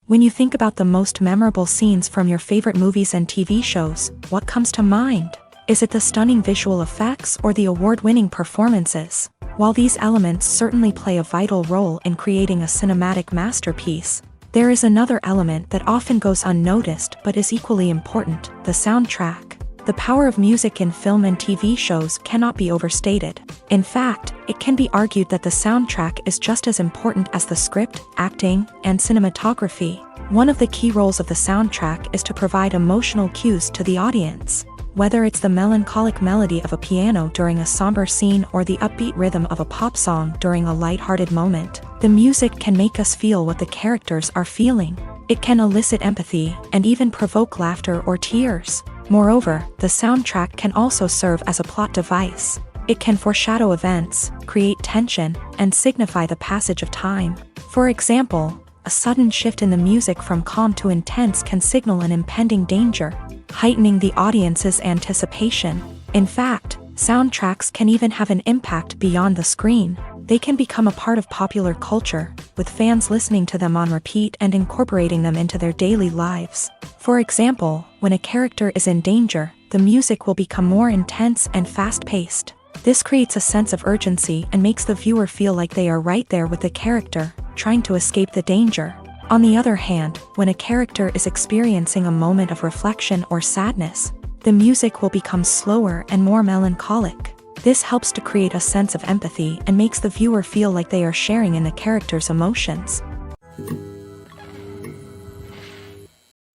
When you think about the most memorable scenes from your favorite movies and TV shows, what comes to mind? Is it the stunning visual effects or the award-winning performances? While these elements certainly play a vital role in creating a cinematic masterpiece, there is another element that often goes unnoticed but is equally important: the soundtrack. The power of music in film and TV shows cannot be overstated. In fact, it can be argued that the soundtrack is just as important as the script, acting, and cinematography. One of the key roles of the soundtrack is to provide emotional cues to the audience. Whether it's the melancholic melody of a piano during a somber scene or the upbeat rhythm of a pop song during a lighthearted moment, the music can make us feel what the characters are feeling. It can elicit empathy and even provoke laughter or tears. Moreover, the soundtrack can also serve as a plot device. It can foreshadow events, create tension, and signify the passage of time. For example, a sudden shift in the music from calm to intense can signal an impending danger, heightening the audience's anticipation. In fact, soundtracks can even have an impact beyond the screen. They can become a part of popular culture, with fans listening to them on repeat and incorporating them into their daily lives. For example, when a character is in danger, the music will become more intense and fast-paced. This creates a sense of urgency and makes the viewer feel like they are right there with the character, trying to escape the danger. On the other hand, when a character is experiencing a moment of reflection or sadness, the music will become slower and more melancholic. This helps to create a sense of empathy and makes the viewer feel like they are sharing in the character's emotions.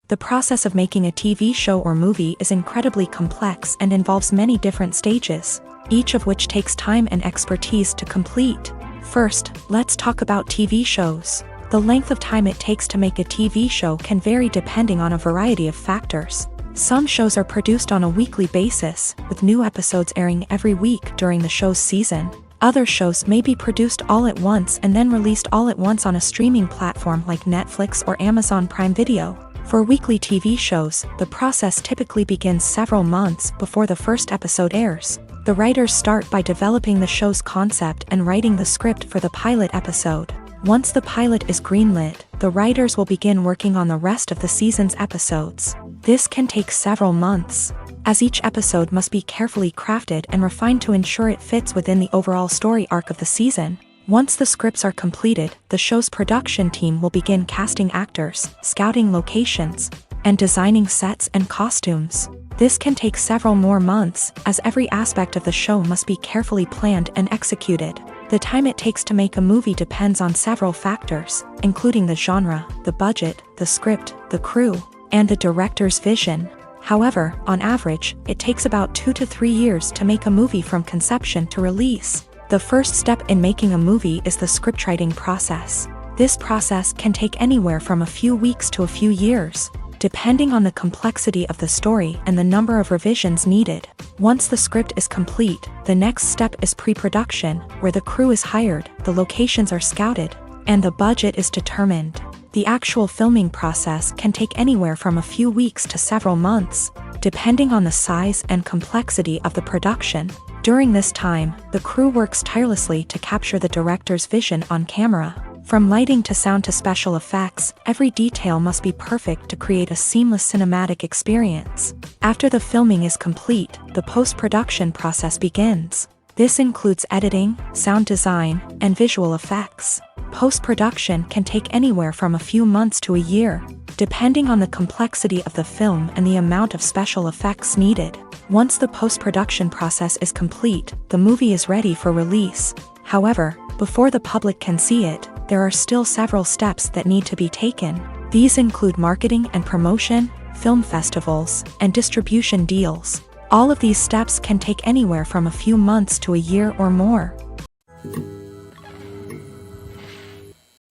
The process of making a TV show or movie is incredibly complex and involves many different stages, each of which takes time and expertise to complete. First, let's talk about TV shows. The length of time it takes to make a TV show can vary depending on a variety of factors. Some shows are produced on a weekly basis, with new episodes airing every week during the show's season. Other shows may be produced all at once and then released all at once on a streaming platform like Netflix or Amazon Prime Video. For weekly TV shows, the process typically begins several months before the first episode airs. The writers start by developing the show's concept and writing the script for the pilot episode. Once the pilot is greenlit, the writers will begin working on the rest of the season's episodes. This can take several months, as each episode must be carefully crafted and refined to ensure it fits within the overall story arc of the season. Once the scripts are completed, the show's production team will begin casting actors, scouting locations, and designing sets and costumes. This can take several more months, as every aspect of the show must be carefully planned and executed. The time it takes to make a movie depends on several factors, including the genre, the budget, the script, the crew, and the director's vision. However, on average, it takes about 2 to 3 years to make a movie from conception to release. The first step in making a movie is the scriptwriting process. This process can take anywhere from a few weeks to a few years, depending on the complexity of the story and the number of revisions needed. Once the script is complete, the next step is pre-production, where the crew is hired, the locations are scouted, and the budget is determined. The actual filming process can take anywhere from a few weeks to several months, depending on the size and complexity of the production. During this time, the crew works tirelessly to capture the director's vision on camera. From lighting to sound to special effects, every detail must be perfect to create a seamless cinematic experience. After the filming is complete, the post-production process begins. This includes editing, sound design, and visual effects. Post-production can take anywhere from a few months to a year, depending on the complexity of the film and the amount of special effects needed. Once the post-production process is complete, the movie is ready for release. However, before the public can see it, there are still several steps that need to be taken. These include marketing and promotion, film festivals, and distribution deals. All of these steps can take anywhere from a few months to a year or more.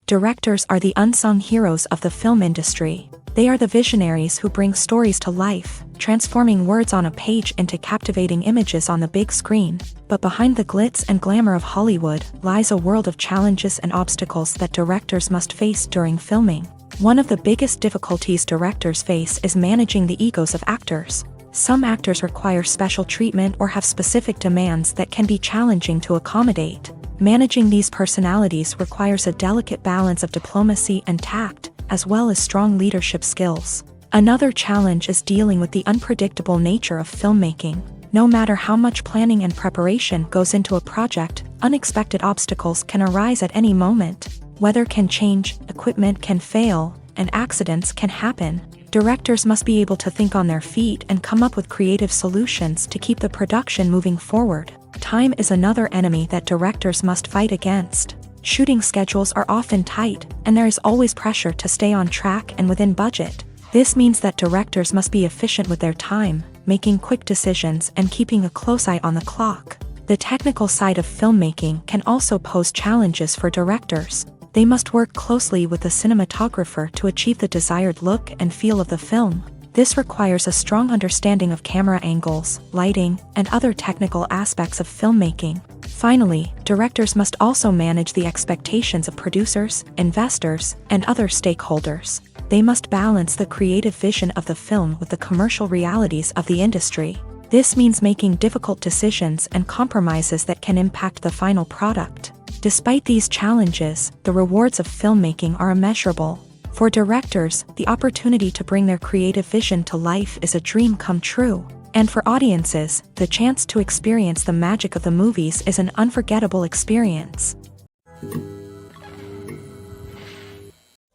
Directors are the unsung heroes of the film industry. They are the visionaries who bring stories to life, transforming words on a page into captivating images on the big screen. But behind the glitz and glamour of Hollywood lies a world of challenges and obstacles that directors must face during filming. One of the biggest difficulties directors face is managing the egos of actors. Some actors require special treatment or have specific demands that can be challenging to accommodate. Managing these personalities requires a delicate balance of diplomacy and tact, as well as strong leadership skills. Another challenge is dealing with the unpredictable nature of filmmaking. No matter how much planning and preparation goes into a project, unexpected obstacles can arise at any moment. Weather can change, equipment can fail, and accidents can happen. Directors must be able to think on their feet and come up with creative solutions to keep the production moving forward. Time is another enemy that directors must fight against. Shooting schedules are often tight, and there is always pressure to stay on track and within budget. This means that directors must be efficient with their time, making quick decisions and keeping a close eye on the clock. The technical side of filmmaking can also pose challenges for directors. They must work closely with the cinematographer to achieve the desired look and feel of the film. This requires a strong understanding of camera angles, lighting, and other technical aspects of filmmaking. Finally, directors must also manage the expectations of producers, investors, and other stakeholders. They must balance the creative vision of the film with the commercial realities of the industry. This means making difficult decisions and compromises that can impact the final product. Despite these challenges, the rewards of filmmaking are immeasurable. For directors, the opportunity to bring their creative vision to life is a dream come true. And for audiences, the chance to experience the magic of the movies is an unforgettable experience.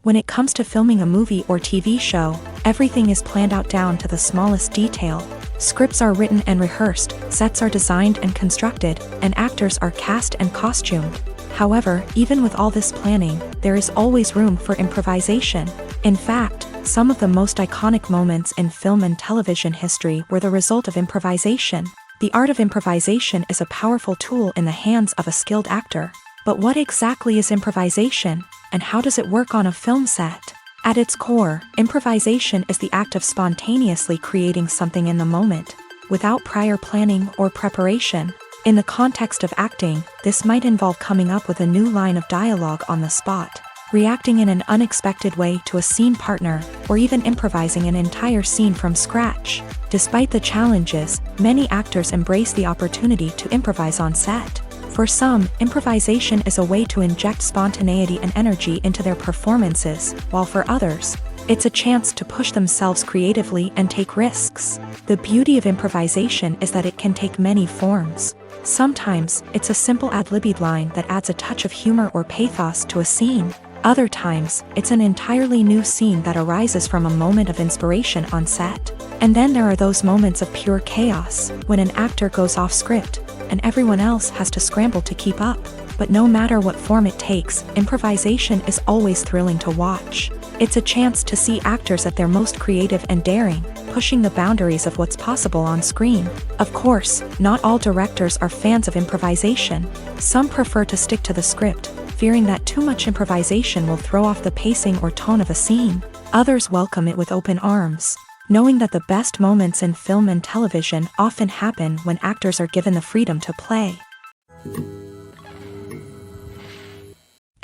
When it comes to filming a movie or TV show, everything is planned out down to the smallest detail. Scripts are written and rehearsed, sets are designed and constructed, and actors are cast and costumed. However, even with all this planning, there is always room for improvisation. In fact, some of the most iconic moments in film and television history were the result of improvisation. The art of improvisation is a powerful tool in the hands of a skilled actor. But what exactly is improvisation, and how does it work on a film set? At its core, improvisation is the act of spontaneously creating something in the moment, without prior planning or preparation. In the context of acting, this might involve coming up with a new line of dialogue on the spot, reacting in an unexpected way to a scene partner, or even improvising an entire scene from scratch. Despite the challenges, many actors embrace the opportunity to improvise on set. For some, improvisation is a way to inject spontaneity and energy into their performances, while for others, it's a chance to push themselves creatively and take risks. The beauty of improvisation is that it can take many forms. Sometimes, it's a simple ad-libbed line that adds a touch of humor or pathos to a scene. Other times, it's an entirely new scene that arises from a moment of inspiration on set. And then there are those moments of pure chaos, when an actor goes off script, and everyone else has to scramble to keep up. But no matter what form it takes, improvisation is always thrilling to watch. It's a chance to see actors at their most creative and daring, pushing the boundaries of what's possible on screen. Of course, not all directors are fans of improvisation. Some prefer to stick to the script, fearing that too much improvisation will throw off the pacing or tone of a scene. Others welcome it with open arms, knowing that the best moments in film and television often happen when actors are given the freedom to play.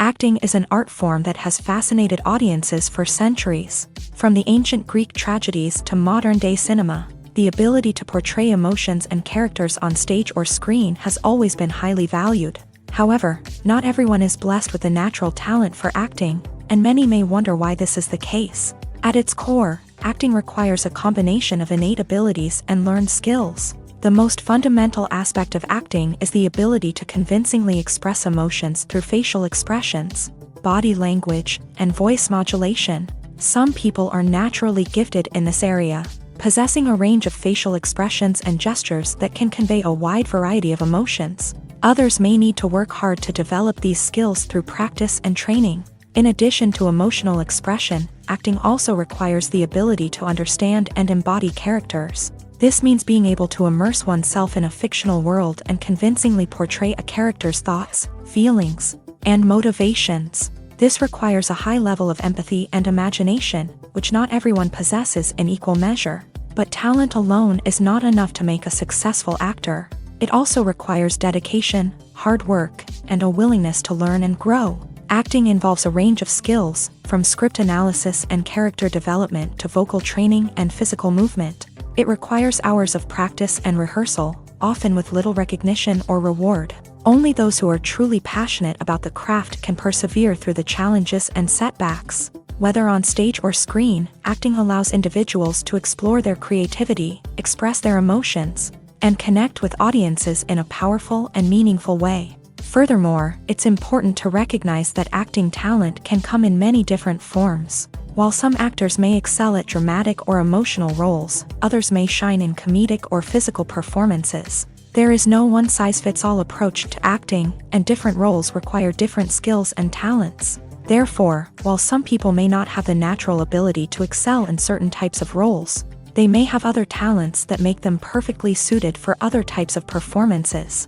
Acting is an art form that has fascinated audiences for centuries. From the ancient Greek tragedies to modern-day cinema, the ability to portray emotions and characters on stage or screen has always been highly valued. However, not everyone is blessed with the natural talent for acting, and many may wonder why this is the case. At its core, acting requires a combination of innate abilities and learned skills. The most fundamental aspect of acting is the ability to convincingly express emotions through facial expressions, body language, and voice modulation. Some people are naturally gifted in this area, possessing a range of facial expressions and gestures that can convey a wide variety of emotions. Others may need to work hard to develop these skills through practice and training. In addition to emotional expression, acting also requires the ability to understand and embody characters. This means being able to immerse oneself in a fictional world and convincingly portray a character's thoughts, feelings, and motivations. This requires a high level of empathy and imagination, which not everyone possesses in equal measure. But talent alone is not enough to make a successful actor. It also requires dedication, hard work, and a willingness to learn and grow. Acting involves a range of skills, from script analysis and character development to vocal training and physical movement. It requires hours of practice and rehearsal, often with little recognition or reward. Only those who are truly passionate about the craft can persevere through the challenges and setbacks. Whether on stage or screen, acting allows individuals to explore their creativity, express their emotions, and connect with audiences in a powerful and meaningful way. Furthermore, it's important to recognize that acting talent can come in many different forms. While some actors may excel at dramatic or emotional roles, others may shine in comedic or physical performances. There is no one-size-fits-all approach to acting, and different roles require different skills and talents. Therefore, while some people may not have the natural ability to excel in certain types of roles, they may have other talents that make them perfectly suited for other types of performances.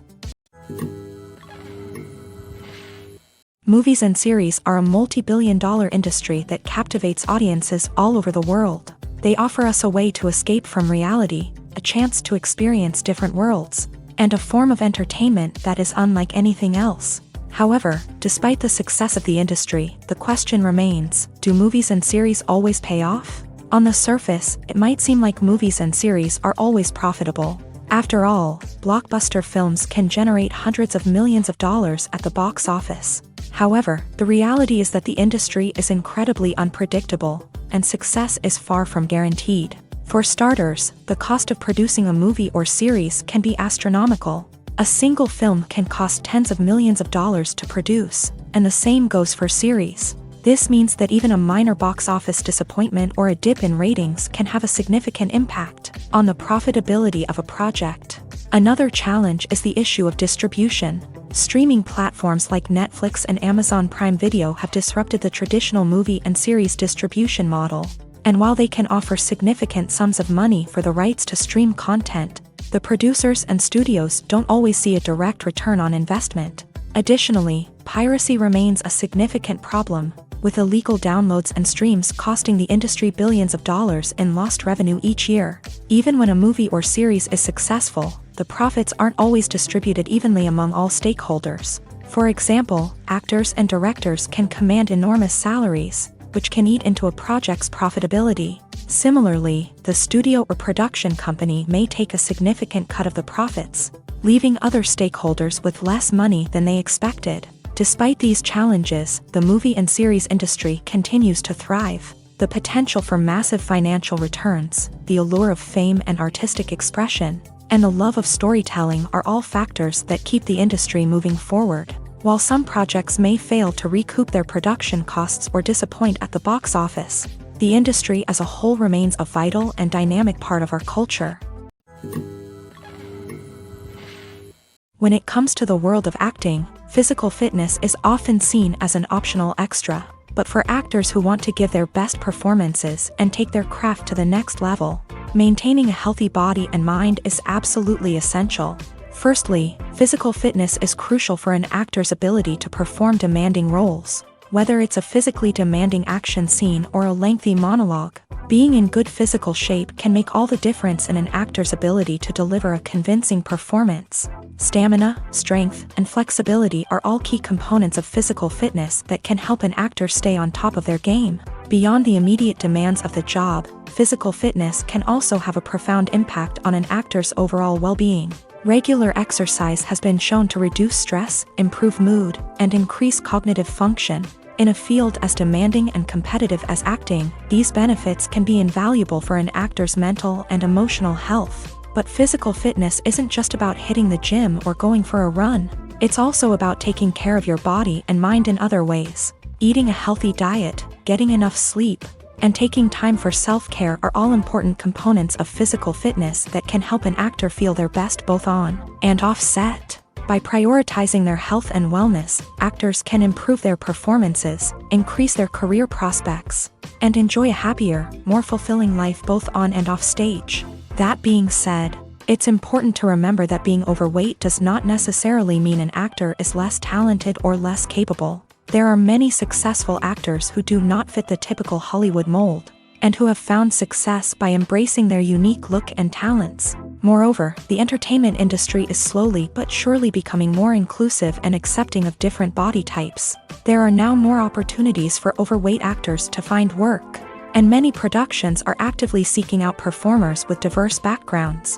Movies and series are a multi-billion-dollar industry that captivates audiences all over the world. They offer us a way to escape from reality, a chance to experience different worlds, and a form of entertainment that is unlike anything else. However, despite the success of the industry, the question remains, do movies and series always pay off? On the surface, it might seem like movies and series are always profitable. After all, blockbuster films can generate hundreds of millions of dollars at the box office. However, the reality is that the industry is incredibly unpredictable, and success is far from guaranteed. For starters, the cost of producing a movie or series can be astronomical. A single film can cost tens of millions of dollars to produce, and the same goes for series. This means that even a minor box office disappointment or a dip in ratings can have a significant impact on the profitability of a project. Another challenge is the issue of distribution. Streaming platforms like Netflix and Amazon Prime Video have disrupted the traditional movie and series distribution model. And while they can offer significant sums of money for the rights to stream content, the producers and studios don't always see a direct return on investment. Additionally, piracy remains a significant problem, with illegal downloads and streams costing the industry billions of dollars in lost revenue each year. Even when a movie or series is successful, the profits aren't always distributed evenly among all stakeholders. For example, actors and directors can command enormous salaries, which can eat into a project's profitability. Similarly, the studio or production company may take a significant cut of the profits, leaving other stakeholders with less money than they expected. Despite these challenges, the movie and series industry continues to thrive. The potential for massive financial returns, the allure of fame and artistic expression, and the love of storytelling are all factors that keep the industry moving forward. While some projects may fail to recoup their production costs or disappoint at the box office, the industry as a whole remains a vital and dynamic part of our culture. When it comes to the world of acting, physical fitness is often seen as an optional extra. But for actors who want to give their best performances and take their craft to the next level, maintaining a healthy body and mind is absolutely essential. Firstly, physical fitness is crucial for an actor's ability to perform demanding roles. Whether it's a physically demanding action scene or a lengthy monologue, being in good physical shape can make all the difference in an actor's ability to deliver a convincing performance. Stamina, strength, and flexibility are all key components of physical fitness that can help an actor stay on top of their game. Beyond the immediate demands of the job, physical fitness can also have a profound impact on an actor's overall well-being. Regular exercise has been shown to reduce stress, improve mood, and increase cognitive function. In a field as demanding and competitive as acting, these benefits can be invaluable for an actor's mental and emotional health. But physical fitness isn't just about hitting the gym or going for a run. It's also about taking care of your body and mind in other ways. Eating a healthy diet, getting enough sleep, and taking time for self-care are all important components of physical fitness that can help an actor feel their best both on and off set. By prioritizing their health and wellness, actors can improve their performances, increase their career prospects, and enjoy a happier, more fulfilling life both on and off stage. That being said, it's important to remember that being overweight does not necessarily mean an actor is less talented or less capable. There are many successful actors who do not fit the typical Hollywood mold, and who have found success by embracing their unique look and talents. Moreover, the entertainment industry is slowly but surely becoming more inclusive and accepting of different body types. There are now more opportunities for overweight actors to find work, and many productions are actively seeking out performers with diverse backgrounds.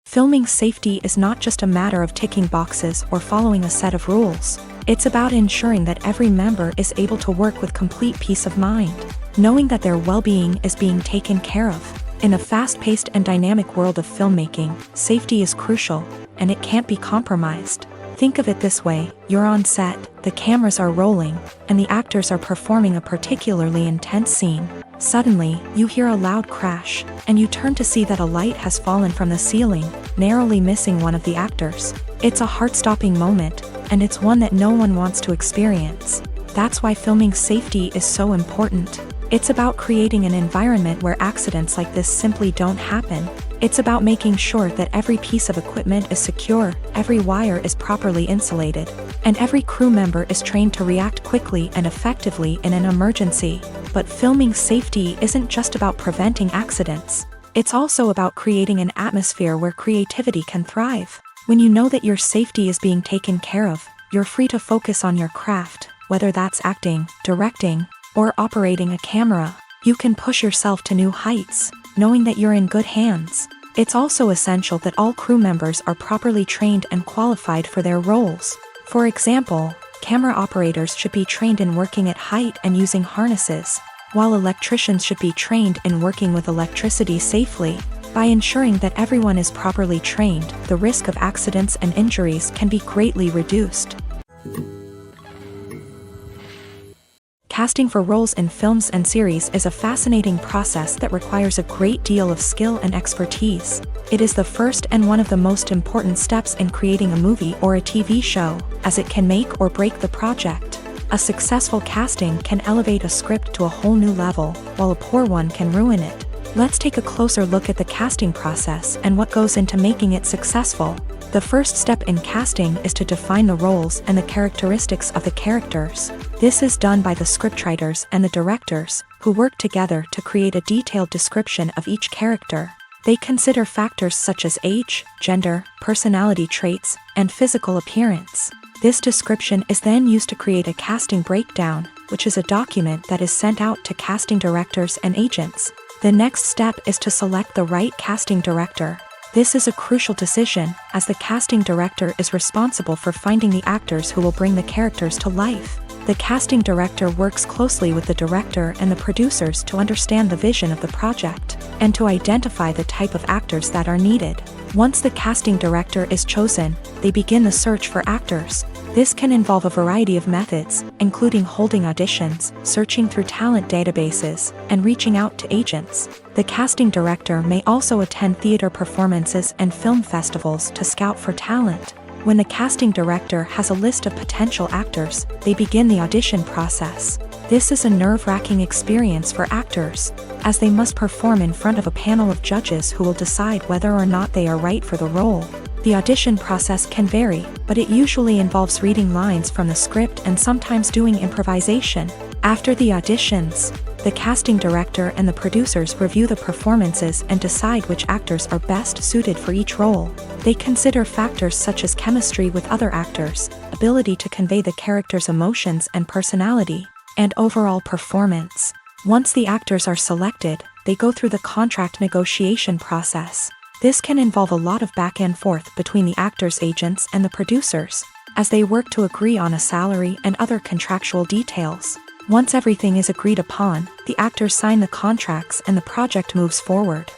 Filming safety is not just a matter of ticking boxes or following a set of rules. It's about ensuring that every member is able to work with complete peace of mind, knowing that their well-being is being taken care of. In a fast-paced and dynamic world of filmmaking, safety is crucial, and it can't be compromised. Think of it this way: you're on set, the cameras are rolling, and the actors are performing a particularly intense scene. Suddenly, you hear a loud crash, and you turn to see that a light has fallen from the ceiling, narrowly missing one of the actors. It's a heart-stopping moment, and it's one that no one wants to experience. That's why filming safety is so important. It's about creating an environment where accidents like this simply don't happen. It's about making sure that every piece of equipment is secure, every wire is properly insulated, and every crew member is trained to react quickly and effectively in an emergency. But filming safety isn't just about preventing accidents. It's also about creating an atmosphere where creativity can thrive. When you know that your safety is being taken care of, you're free to focus on your craft, whether that's acting, directing, or operating a camera. You can push yourself to new heights, knowing that you're in good hands. It's also essential that all crew members are properly trained and qualified for their roles. For example, camera operators should be trained in working at height and using harnesses, while electricians should be trained in working with electricity safely. By ensuring that everyone is properly trained, the risk of accidents and injuries can be greatly reduced. Casting for roles in films and series is a fascinating process that requires a great deal of skill and expertise. It is the first and one of the most important steps in creating a movie or a TV show, as it can make or break the project. A successful casting can elevate a script to a whole new level, while a poor one can ruin it. Let's take a closer look at the casting process and what goes into making it successful. The first step in casting is to define the roles and the characteristics of the characters. This is done by the scriptwriters and the directors, who work together to create a detailed description of each character. They consider factors such as age, gender, personality traits, and physical appearance. This description is then used to create a casting breakdown, which is a document that is sent out to casting directors and agents. The next step is to select the right casting director. This is a crucial decision, as the casting director is responsible for finding the actors who will bring the characters to life. The casting director works closely with the director and the producers to understand the vision of the project, and to identify the type of actors that are needed. Once the casting director is chosen, they begin the search for actors. This can involve a variety of methods, including holding auditions, searching through talent databases, and reaching out to agents. The casting director may also attend theater performances and film festivals to scout for talent. When the casting director has a list of potential actors, they begin the audition process. This is a nerve-wracking experience for actors, as they must perform in front of a panel of judges who will decide whether or not they are right for the role. The audition process can vary, but it usually involves reading lines from the script and sometimes doing improvisation. After the auditions, the casting director and the producers review the performances and decide which actors are best suited for each role. They consider factors such as chemistry with other actors, ability to convey the character's emotions and personality, and overall performance. Once the actors are selected, they go through the contract negotiation process. This can involve a lot of back and forth between the actors' agents and the producers, as they work to agree on a salary and other contractual details. Once everything is agreed upon, the actors sign the contracts and the project moves forward.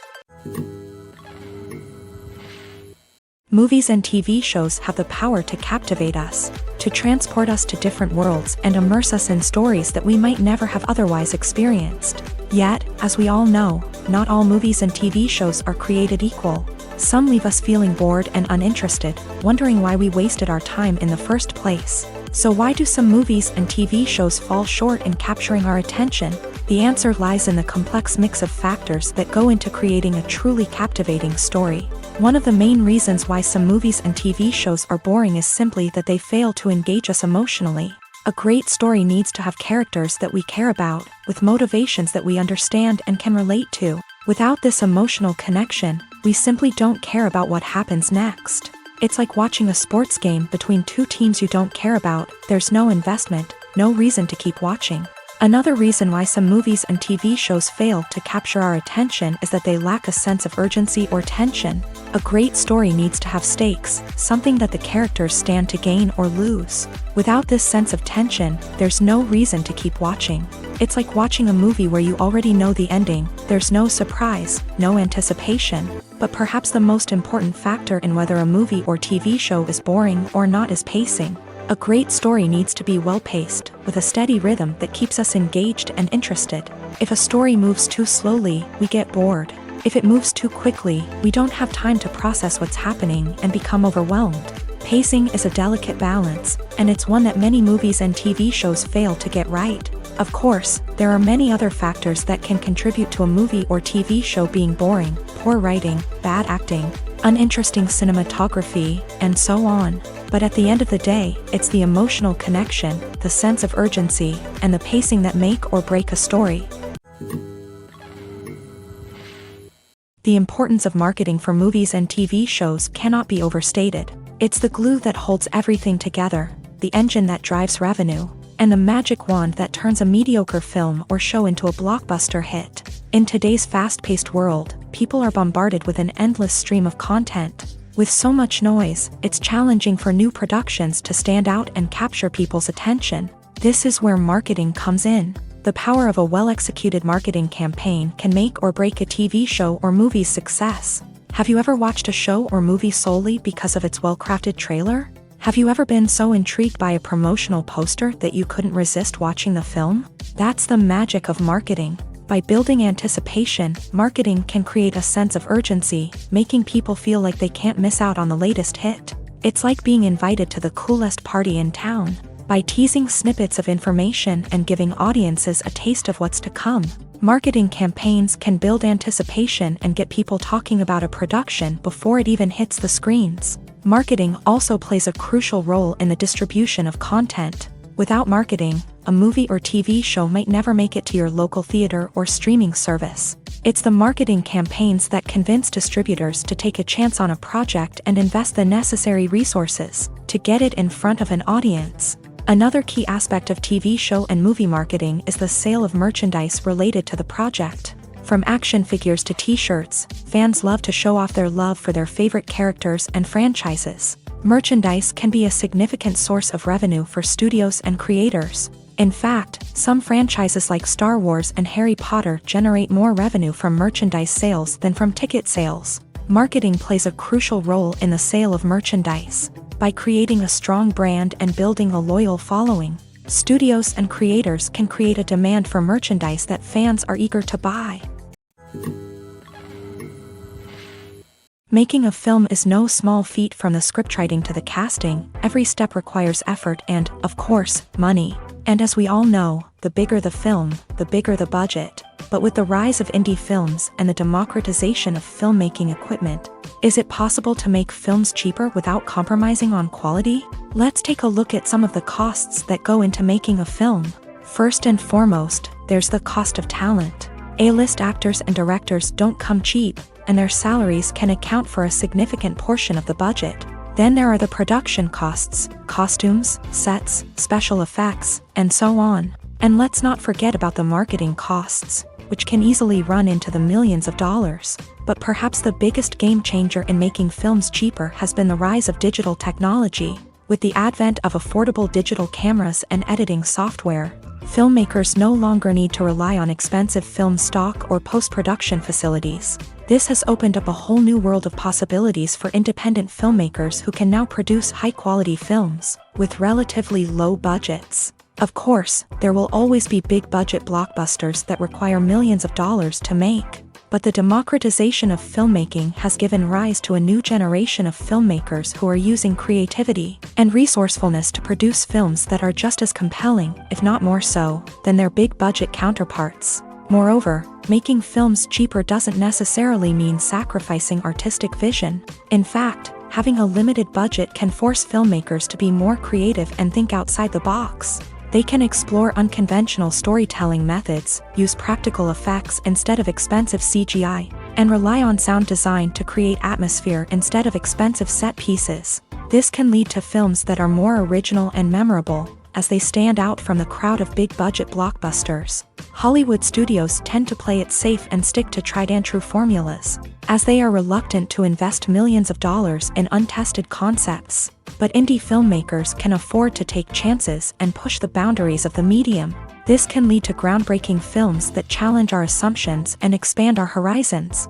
Movies and TV shows have the power to captivate us, to transport us to different worlds and immerse us in stories that we might never have otherwise experienced. Yet, as we all know, not all movies and TV shows are created equal. Some leave us feeling bored and uninterested, wondering why we wasted our time in the first place. So why do some movies and TV shows fall short in capturing our attention? The answer lies in the complex mix of factors that go into creating a truly captivating story. One of the main reasons why some movies and TV shows are boring is simply that they fail to engage us emotionally. A great story needs to have characters that we care about, with motivations that we understand and can relate to. Without this emotional connection, we simply don't care about what happens next. It's like watching a sports game between two teams you don't care about. There's no investment, no reason to keep watching. Another reason why some movies and TV shows fail to capture our attention is that they lack a sense of urgency or tension. A great story needs to have stakes, something that the characters stand to gain or lose. Without this sense of tension, there's no reason to keep watching. It's like watching a movie where you already know the ending. There's no surprise, no anticipation. But perhaps the most important factor in whether a movie or TV show is boring or not is pacing. A great story needs to be well-paced, with a steady rhythm that keeps us engaged and interested. If a story moves too slowly, we get bored. If it moves too quickly, we don't have time to process what's happening and become overwhelmed. Pacing is a delicate balance, and it's one that many movies and TV shows fail to get right. Of course, there are many other factors that can contribute to a movie or TV show being boring: poor writing, bad acting, uninteresting cinematography, and so on. But at the end of the day, it's the emotional connection, the sense of urgency, and the pacing that make or break a story. The importance of marketing for movies and TV shows cannot be overstated. It's the glue that holds everything together, the engine that drives revenue, and the magic wand that turns a mediocre film or show into a blockbuster hit. In today's fast-paced world, people are bombarded with an endless stream of content. With so much noise, it's challenging for new productions to stand out and capture people's attention. This is where marketing comes in. The power of a well-executed marketing campaign can make or break a TV show or movie's success. Have you ever watched a show or movie solely because of its well-crafted trailer? Have you ever been so intrigued by a promotional poster that you couldn't resist watching the film? That's the magic of marketing. By building anticipation, marketing can create a sense of urgency, making people feel like they can't miss out on the latest hit. It's like being invited to the coolest party in town. By teasing snippets of information and giving audiences a taste of what's to come, marketing campaigns can build anticipation and get people talking about a production before it even hits the screens. Marketing also plays a crucial role in the distribution of content. Without marketing, a movie or TV show might never make it to your local theater or streaming service. It's the marketing campaigns that convince distributors to take a chance on a project and invest the necessary resources to get it in front of an audience. Another key aspect of TV show and movie marketing is the sale of merchandise related to the project. From action figures to t-shirts, fans love to show off their love for their favorite characters and franchises. Merchandise can be a significant source of revenue for studios and creators. In fact, some franchises like Star Wars and Harry Potter generate more revenue from merchandise sales than from ticket sales. Marketing plays a crucial role in the sale of merchandise. By creating a strong brand and building a loyal following, studios and creators can create a demand for merchandise that fans are eager to buy. Making a film is no small feat. From the scriptwriting to the casting, every step requires effort and, of course, money. And as we all know, the bigger the film, the bigger the budget. But with the rise of indie films and the democratization of filmmaking equipment, is it possible to make films cheaper without compromising on quality? Let's take a look at some of the costs that go into making a film. First and foremost, there's the cost of talent. A-list actors and directors don't come cheap, and their salaries can account for a significant portion of the budget. Then there are the production costs, costumes, sets, special effects, and so on. And let's not forget about the marketing costs, which can easily run into the millions of dollars. But perhaps the biggest game changer in making films cheaper has been the rise of digital technology. With the advent of affordable digital cameras and editing software, filmmakers no longer need to rely on expensive film stock or post-production facilities. This has opened up a whole new world of possibilities for independent filmmakers who can now produce high-quality films with relatively low budgets. Of course, there will always be big-budget blockbusters that require millions of dollars to make. But the democratization of filmmaking has given rise to a new generation of filmmakers who are using creativity and resourcefulness to produce films that are just as compelling, if not more so, than their big-budget counterparts. Moreover, making films cheaper doesn't necessarily mean sacrificing artistic vision. In fact, having a limited budget can force filmmakers to be more creative and think outside the box. They can explore unconventional storytelling methods, use practical effects instead of expensive CGI, and rely on sound design to create atmosphere instead of expensive set pieces. This can lead to films that are more original and memorable, as they stand out from the crowd of big-budget blockbusters. Hollywood studios tend to play it safe and stick to tried-and-true formulas, as they are reluctant to invest millions of dollars in untested concepts. But indie filmmakers can afford to take chances and push the boundaries of the medium. This can lead to groundbreaking films that challenge our assumptions and expand our horizons.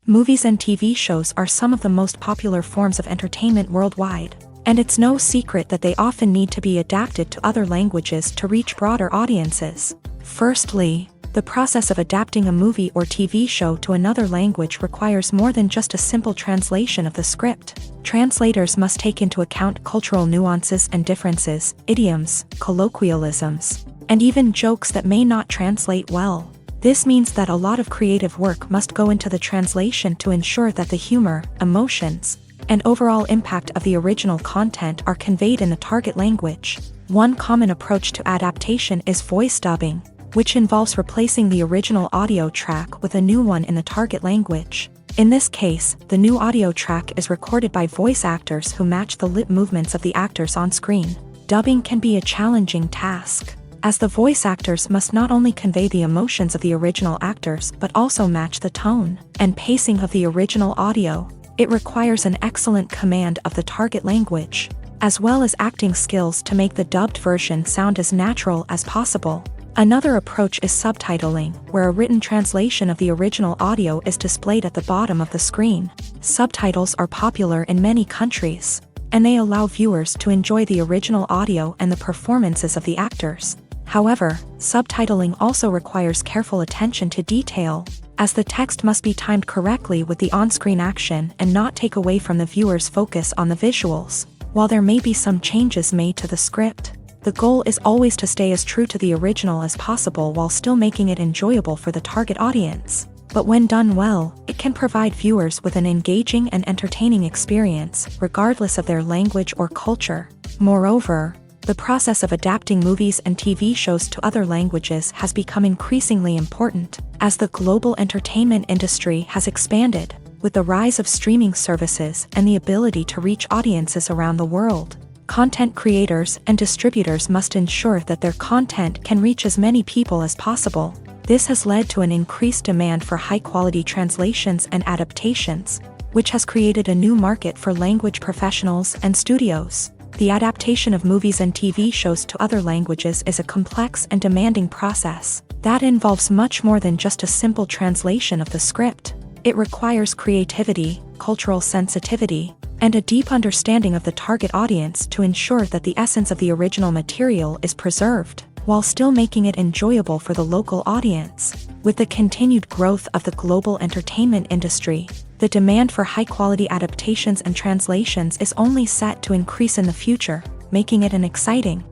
Movies and TV shows are some of the most popular forms of entertainment worldwide, and it's no secret that they often need to be adapted to other languages to reach broader audiences. Firstly, the process of adapting a movie or TV show to another language requires more than just a simple translation of the script. Translators must take into account cultural nuances and differences, idioms, colloquialisms, and even jokes that may not translate well. This means that a lot of creative work must go into the translation to ensure that the humor, emotions, and overall impact of the original content are conveyed in the target language. One common approach to adaptation is voice dubbing, which involves replacing the original audio track with a new one in the target language. In this case, the new audio track is recorded by voice actors who match the lip movements of the actors on screen. Dubbing can be a challenging task, as the voice actors must not only convey the emotions of the original actors but also match the tone and pacing of the original audio. It requires an excellent command of the target language, as well as acting skills to make the dubbed version sound as natural as possible. Another approach is subtitling, where a written translation of the original audio is displayed at the bottom of the screen. Subtitles are popular in many countries, and they allow viewers to enjoy the original audio and the performances of the actors. However, subtitling also requires careful attention to detail, as the text must be timed correctly with the on-screen action and not take away from the viewer's focus on the visuals. While there may be some changes made to the script, the goal is always to stay as true to the original as possible while still making it enjoyable for the target audience. But when done well, it can provide viewers with an engaging and entertaining experience, regardless of their language or culture. Moreover, the process of adapting movies and TV shows to other languages has become increasingly important, as the global entertainment industry has expanded, with the rise of streaming services and the ability to reach audiences around the world. Content creators and distributors must ensure that their content can reach as many people as possible. This has led to an increased demand for high-quality translations and adaptations, which has created a new market for language professionals and studios. The adaptation of movies and TV shows to other languages is a complex and demanding process that involves much more than just a simple translation of the script. It requires creativity, cultural sensitivity, and a deep understanding of the target audience to ensure that the essence of the original material is preserved, while still making it enjoyable for the local audience. With the continued growth of the global entertainment industry, the demand for high-quality adaptations and translations is only set to increase in the future, making it an exciting.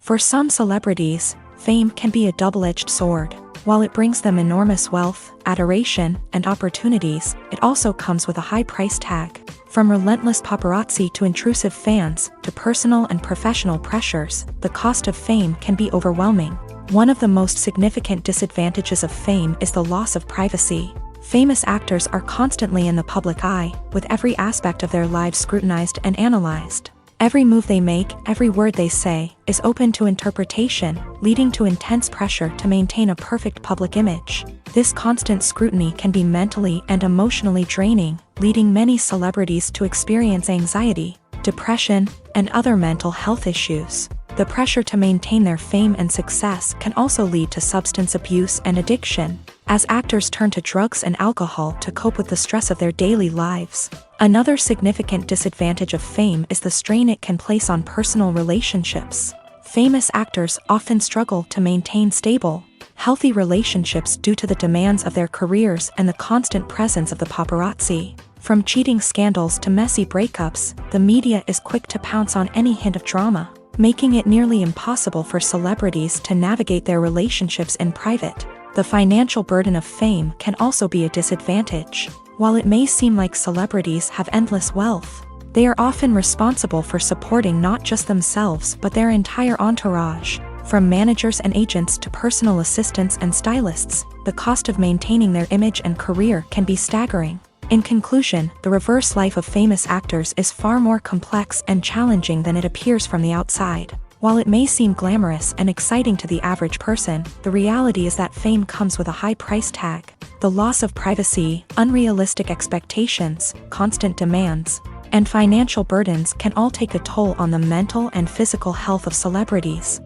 For some celebrities, fame can be a double-edged sword. While it brings them enormous wealth, adoration, and opportunities, it also comes with a high price tag. From relentless paparazzi to intrusive fans, to personal and professional pressures, the cost of fame can be overwhelming. One of the most significant disadvantages of fame is the loss of privacy. Famous actors are constantly in the public eye, with every aspect of their lives scrutinized and analyzed. Every move they make, every word they say, is open to interpretation, leading to intense pressure to maintain a perfect public image. This constant scrutiny can be mentally and emotionally draining, leading many celebrities to experience anxiety, depression, and other mental health issues. The pressure to maintain their fame and success can also lead to substance abuse and addiction, as actors turn to drugs and alcohol to cope with the stress of their daily lives. Another significant disadvantage of fame is the strain it can place on personal relationships. Famous actors often struggle to maintain stable, healthy relationships due to the demands of their careers and the constant presence of the paparazzi. From cheating scandals to messy breakups, the media is quick to pounce on any hint of drama, making it nearly impossible for celebrities to navigate their relationships in private. The financial burden of fame can also be a disadvantage. While it may seem like celebrities have endless wealth, they are often responsible for supporting not just themselves but their entire entourage. From managers and agents to personal assistants and stylists, the cost of maintaining their image and career can be staggering. In conclusion, the reverse life of famous actors is far more complex and challenging than it appears from the outside. While it may seem glamorous and exciting to the average person, the reality is that fame comes with a high price tag. The loss of privacy, unrealistic expectations, constant demands, and financial burdens can all take a toll on the mental and physical health of celebrities.